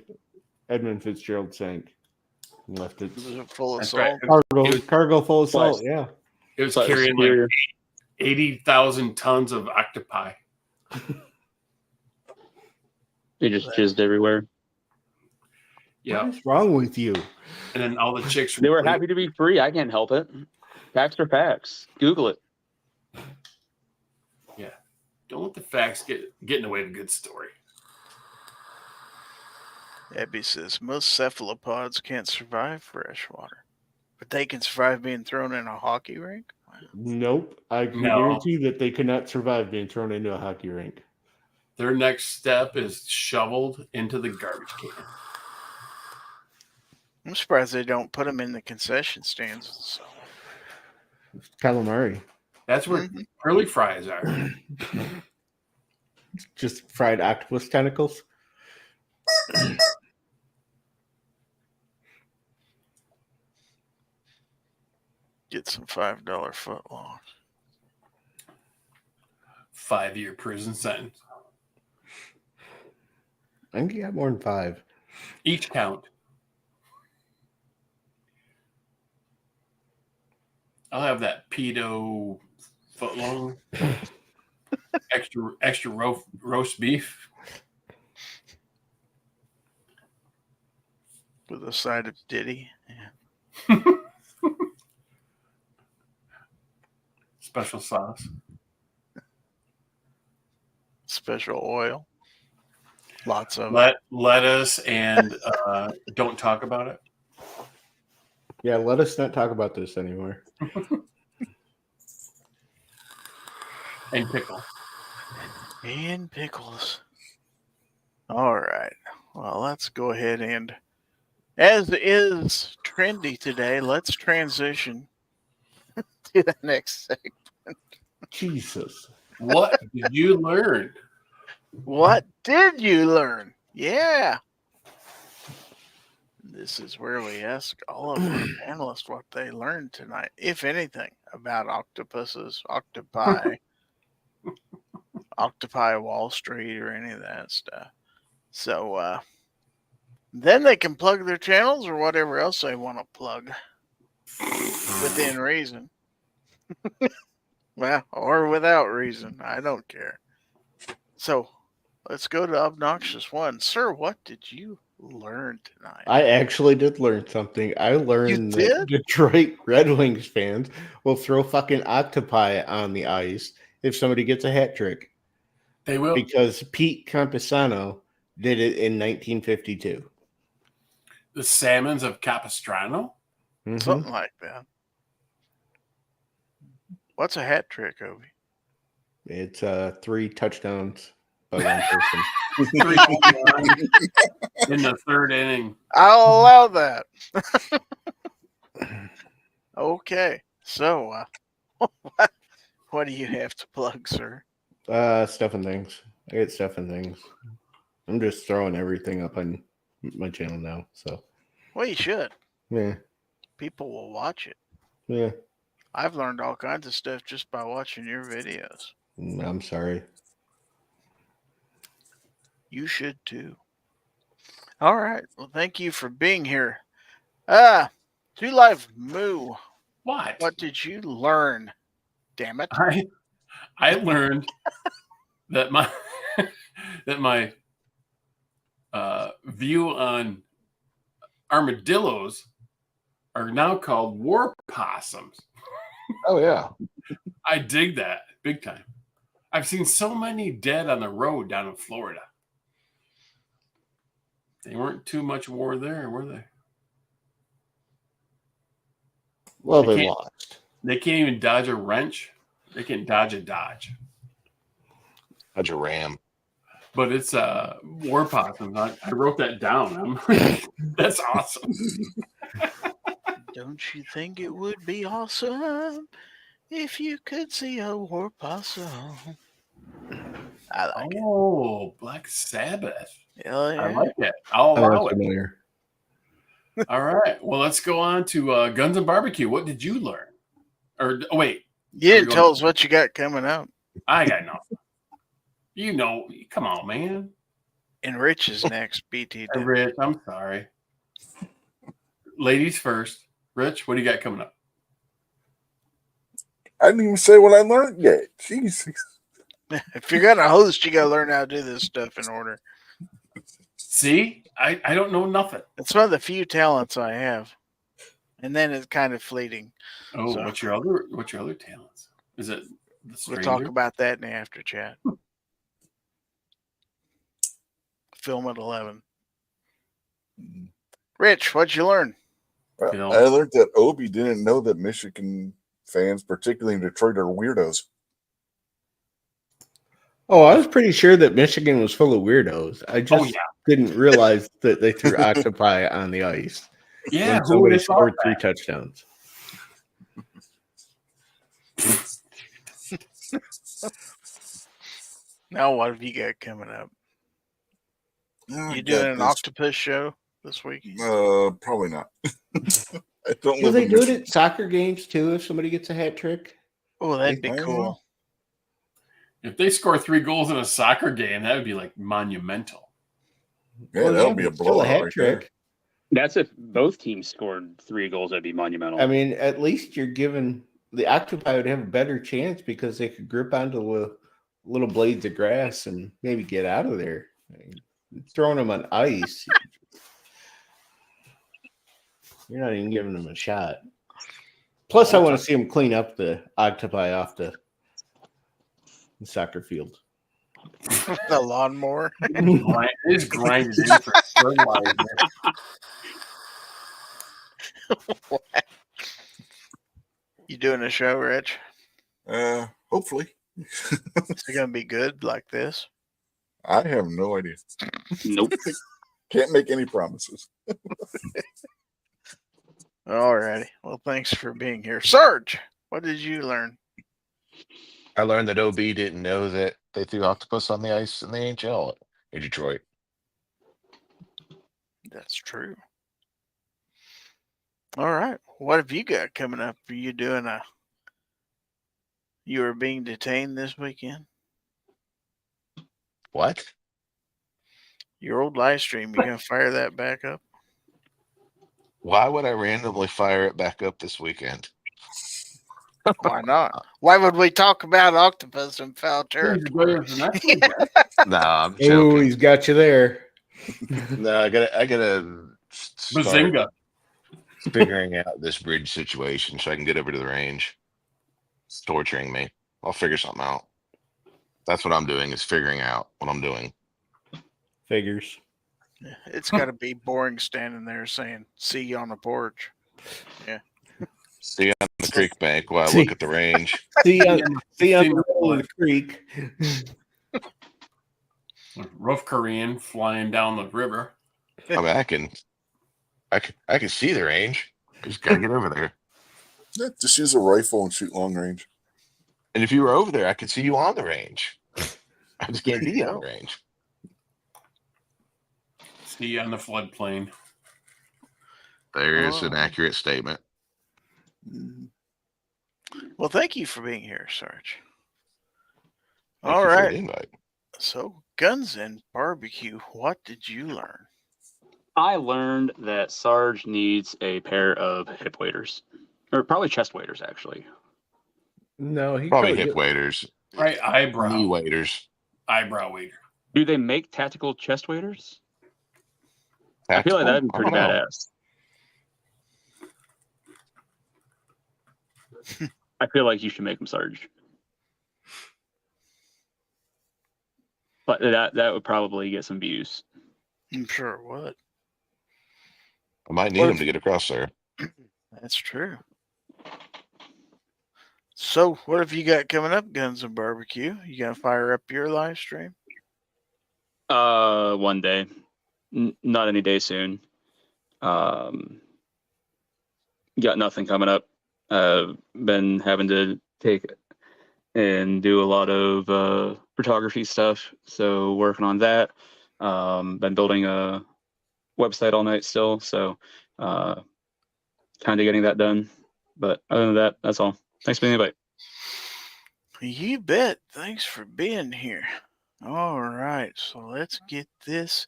Edmund Fitzgerald sank and left it. Was it full of That's salt? right. Cargo full of Plus- salt, yeah. It was But carrying like Superior- 80,000 tons of octopi. They just jizzed everywhere. Yeah. What's wrong with you? And then all the chicks They were happy to be free. I can't help it. Facts are facts. Google it. Yeah. Don't let the facts get in the way of a good story. Abby says most cephalopods can't survive freshwater, but they can survive being thrown in a hockey rink. Nope. I can No. guarantee that they could not survive being thrown into a hockey rink. Their next step is shoveled into the garbage can. I'm surprised they don't put them in the concession stands. So. Calamari. That's where curly fries are. Just fried octopus tentacles. Get some $5 footlongs. 5-year prison sentence. I think you got more than 5. Each count. I'll have that pedo footlong. extra roast beef. With a side of Diddy. Yeah. Special sauce. Special oil. Lots of lettuce and don't talk about it. Yeah, let us not talk about this anymore. And pickle. And pickles. All right. Well, let's go ahead and, as is trendy today, let's transition to the next segment. Jesus. What did you learn? What did you learn? Yeah. This is where we ask all of our panelists what they learned tonight, if anything, about octopuses, octopi, Octopi Wall Street, or any of that stuff. So then they can plug their channels or whatever else they want to plug within reason. Well, or without reason. I don't care. So let's go to Obnoxious One. Sir, what did you learn tonight? I actually did learn something. I learned that Detroit Red Wings fans will throw fucking octopi on the ice if somebody gets a hat trick. They will. Because Pete Campusano did it in 1952. The Salmons of Capistrano? Mm-hmm. Something like that. What's a hat trick, Obi? It's 3 touchdowns by one person. 3 home runs in the 3rd inning. I'll allow that. Okay. So, what do you have to plug, sir? Stuff and things. I get stuff and things. I'm just throwing everything up on my channel now. So, Well, you should. yeah. People will watch it. Yeah. I've learned all kinds of stuff just by watching your videos. I'm sorry. You should too. All right. Well, thank you for being here. 2 Live Moo. What did you learn? Damn it. I learned that my view on armadillos are now called war possums. Oh yeah. I dig that big time. I've seen so many dead on the road down in Florida. They weren't too much war there, were they? Well, they lost. They can't even dodge a wrench. They can dodge a dodge. Dodge a ram. But it's war possum. I wrote that down. That's awesome. Don't you think it would be awesome if you could see a war possum? I like it. Black Sabbath. Hell yeah. I like it. I'll allow it. Familiar. All right. Well, let's go on to Guns and Barbecue. What did you learn? Or wait. You didn't tell us what you got coming up. I got nothing. You know, come on, man. And Rich is next, BT. Rich, I'm sorry. Ladies first. Rich, what do you got coming up? I didn't even say what I learned yet. Jesus. If you're going to host, you got to learn how to do this stuff in order. See? I don't know nothing. It's one of the few talents I have. And then it's kind of fleeting. Oh, so, what's your other talents? Is it the stranger? We'll talk about that in the after chat. Film at 11. Rich, what'd you learn? I learned that Obi didn't know that Michigan fans, particularly in Detroit, are weirdos. Oh, I was pretty sure that Michigan was full of weirdos. I just yeah. didn't realize that they threw octopi on the ice Yeah, when who somebody would've thought scored that? 3 touchdowns. Now, what have you got coming up? I You got doing an this- octopus show this week? Probably not. I don't Will live they in do it Michigan. at soccer games too if somebody gets a hat trick? Oh, that'd be I don't cool. know. If they score 3 goals in a soccer game, that would be like monumental. Yeah, Well, that'll be a but still blowout hat right there. trick. That's if both teams scored 3 goals. That'd be monumental. I mean, at least you're giving the octopi would have a better chance because they could grip onto the little blades of grass and maybe get out of there. I mean, throwing them on ice, you're not even giving them a shot. Plus, I want to see them clean up the octopi off the soccer field. The lawnmower. It is grinded in for fertilizer. You doing a show, Rich? Hopefully. Is it gonna be good like this? I have no idea. Nope. Can't make any promises. Alrighty. Well, thanks for being here, Sarge. What did you learn? I learned that OB didn't know that they threw octopus on the ice in the NHL in Detroit. That's true. All right. What have you got coming up? Are you doing you are being detained this weekend? What? Your old live stream, you gonna fire that back up? Why would I randomly fire it back up this weekend? Why not? Why would we talk about octopus and foul territory? No, I'm Oh, joking. he's got you there. No, I gotta start Bazinga. figuring out this bridge situation so I can get over to the range. It's torturing me. I'll figure something out. That's what I'm doing, is figuring out what I'm doing. Figures. It's got to be boring standing there saying, "See you on the porch." See you on the creek bank while I See. look at the range. See on the middle of the creek. Rough Korean flying down the river. I mean, I can see the range. Just gotta get over there. Yeah, just use a rifle and shoot long range. And if you were over there, I could see you on the range. I just can't be on the range. See you on the floodplain. There's an accurate statement. Well, thank you for being here, Sarge. Thank All you for right. the invite. So, guns and barbecue. What did you learn? I learned that Sarge needs a pair of hip waders, or probably chest waders, actually. No, he Probably could hip do- waders, Right eyebrow. knee waders. Eyebrow wader. Do they make tactical chest waders? I feel like that'd be pretty Tactical? I don't know. badass. I feel like you should make them, Sarge. But that would probably get some views. I'm sure it would. I might need What them if- to get across there. That's true. So, what have you got coming up, Guns and Barbecue? You gonna fire up your live stream? One day, not any day soon. Got nothing coming up. Been having to take and do a lot of photography stuff, so working on that. Been building a website all night still, so kind of getting that done. But other than that, that's all. Thanks for the invite. You bet. Thanks for being here. All right, so let's get this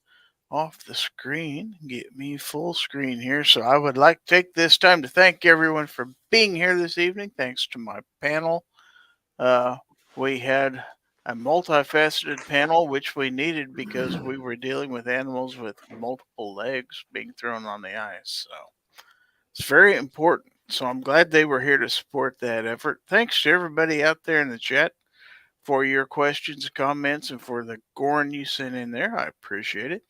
off the screen. Get me full screen here. So I would like to take this time to thank everyone for being here this evening. Thanks to my panel. We had a multifaceted panel, which we needed because we were dealing with animals with multiple legs being thrown on the ice. So it's very important. So I'm glad they were here to support that effort. Thanks to everybody out there in the chat for your questions, comments, and for the Gorn you sent in there. I appreciate it.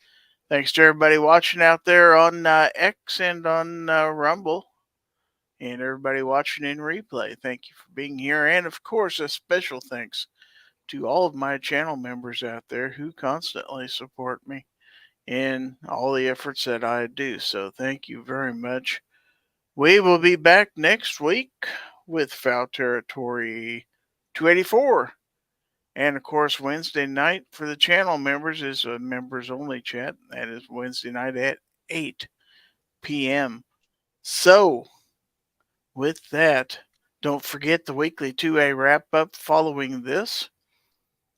Thanks to everybody watching out there on X and on Rumble. And everybody watching in replay, thank you for being here. And of course, a special thanks to all of my channel members out there who constantly support me in all the efforts that I do. So thank you very much. We will be back next week with Fowl Territory 284. And of course, Wednesday night for the channel members is a members only chat. That is Wednesday night at 8 p.m. So, with that, don't forget the weekly 2A wrap up following this.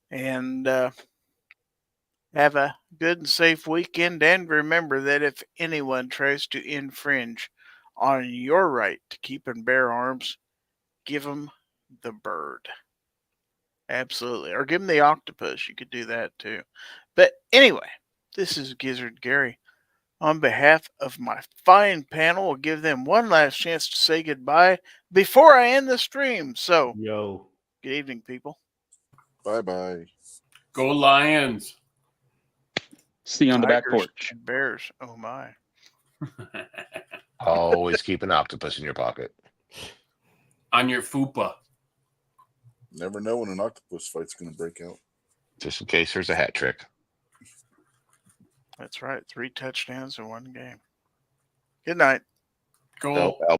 And have a good and safe weekend. And remember that if anyone tries to infringe on your right to keep and bear arms, give them the bird. Absolutely. Or give them the octopus. You could do that too. But anyway, this is Gizzard Gary. On behalf of my fine panel, I'll give them one last chance to say goodbye before I end the stream. So, Yo. good evening, people. Bye-bye. Go Lions. See you on the back Tigers porch. and bears. Oh, my. Always keep an octopus in your pocket. On your fupa. Never know when an octopus fight's going to break out. Just in case there's a hat trick. That's right. 3 touchdowns in one game. Good night. Go. So,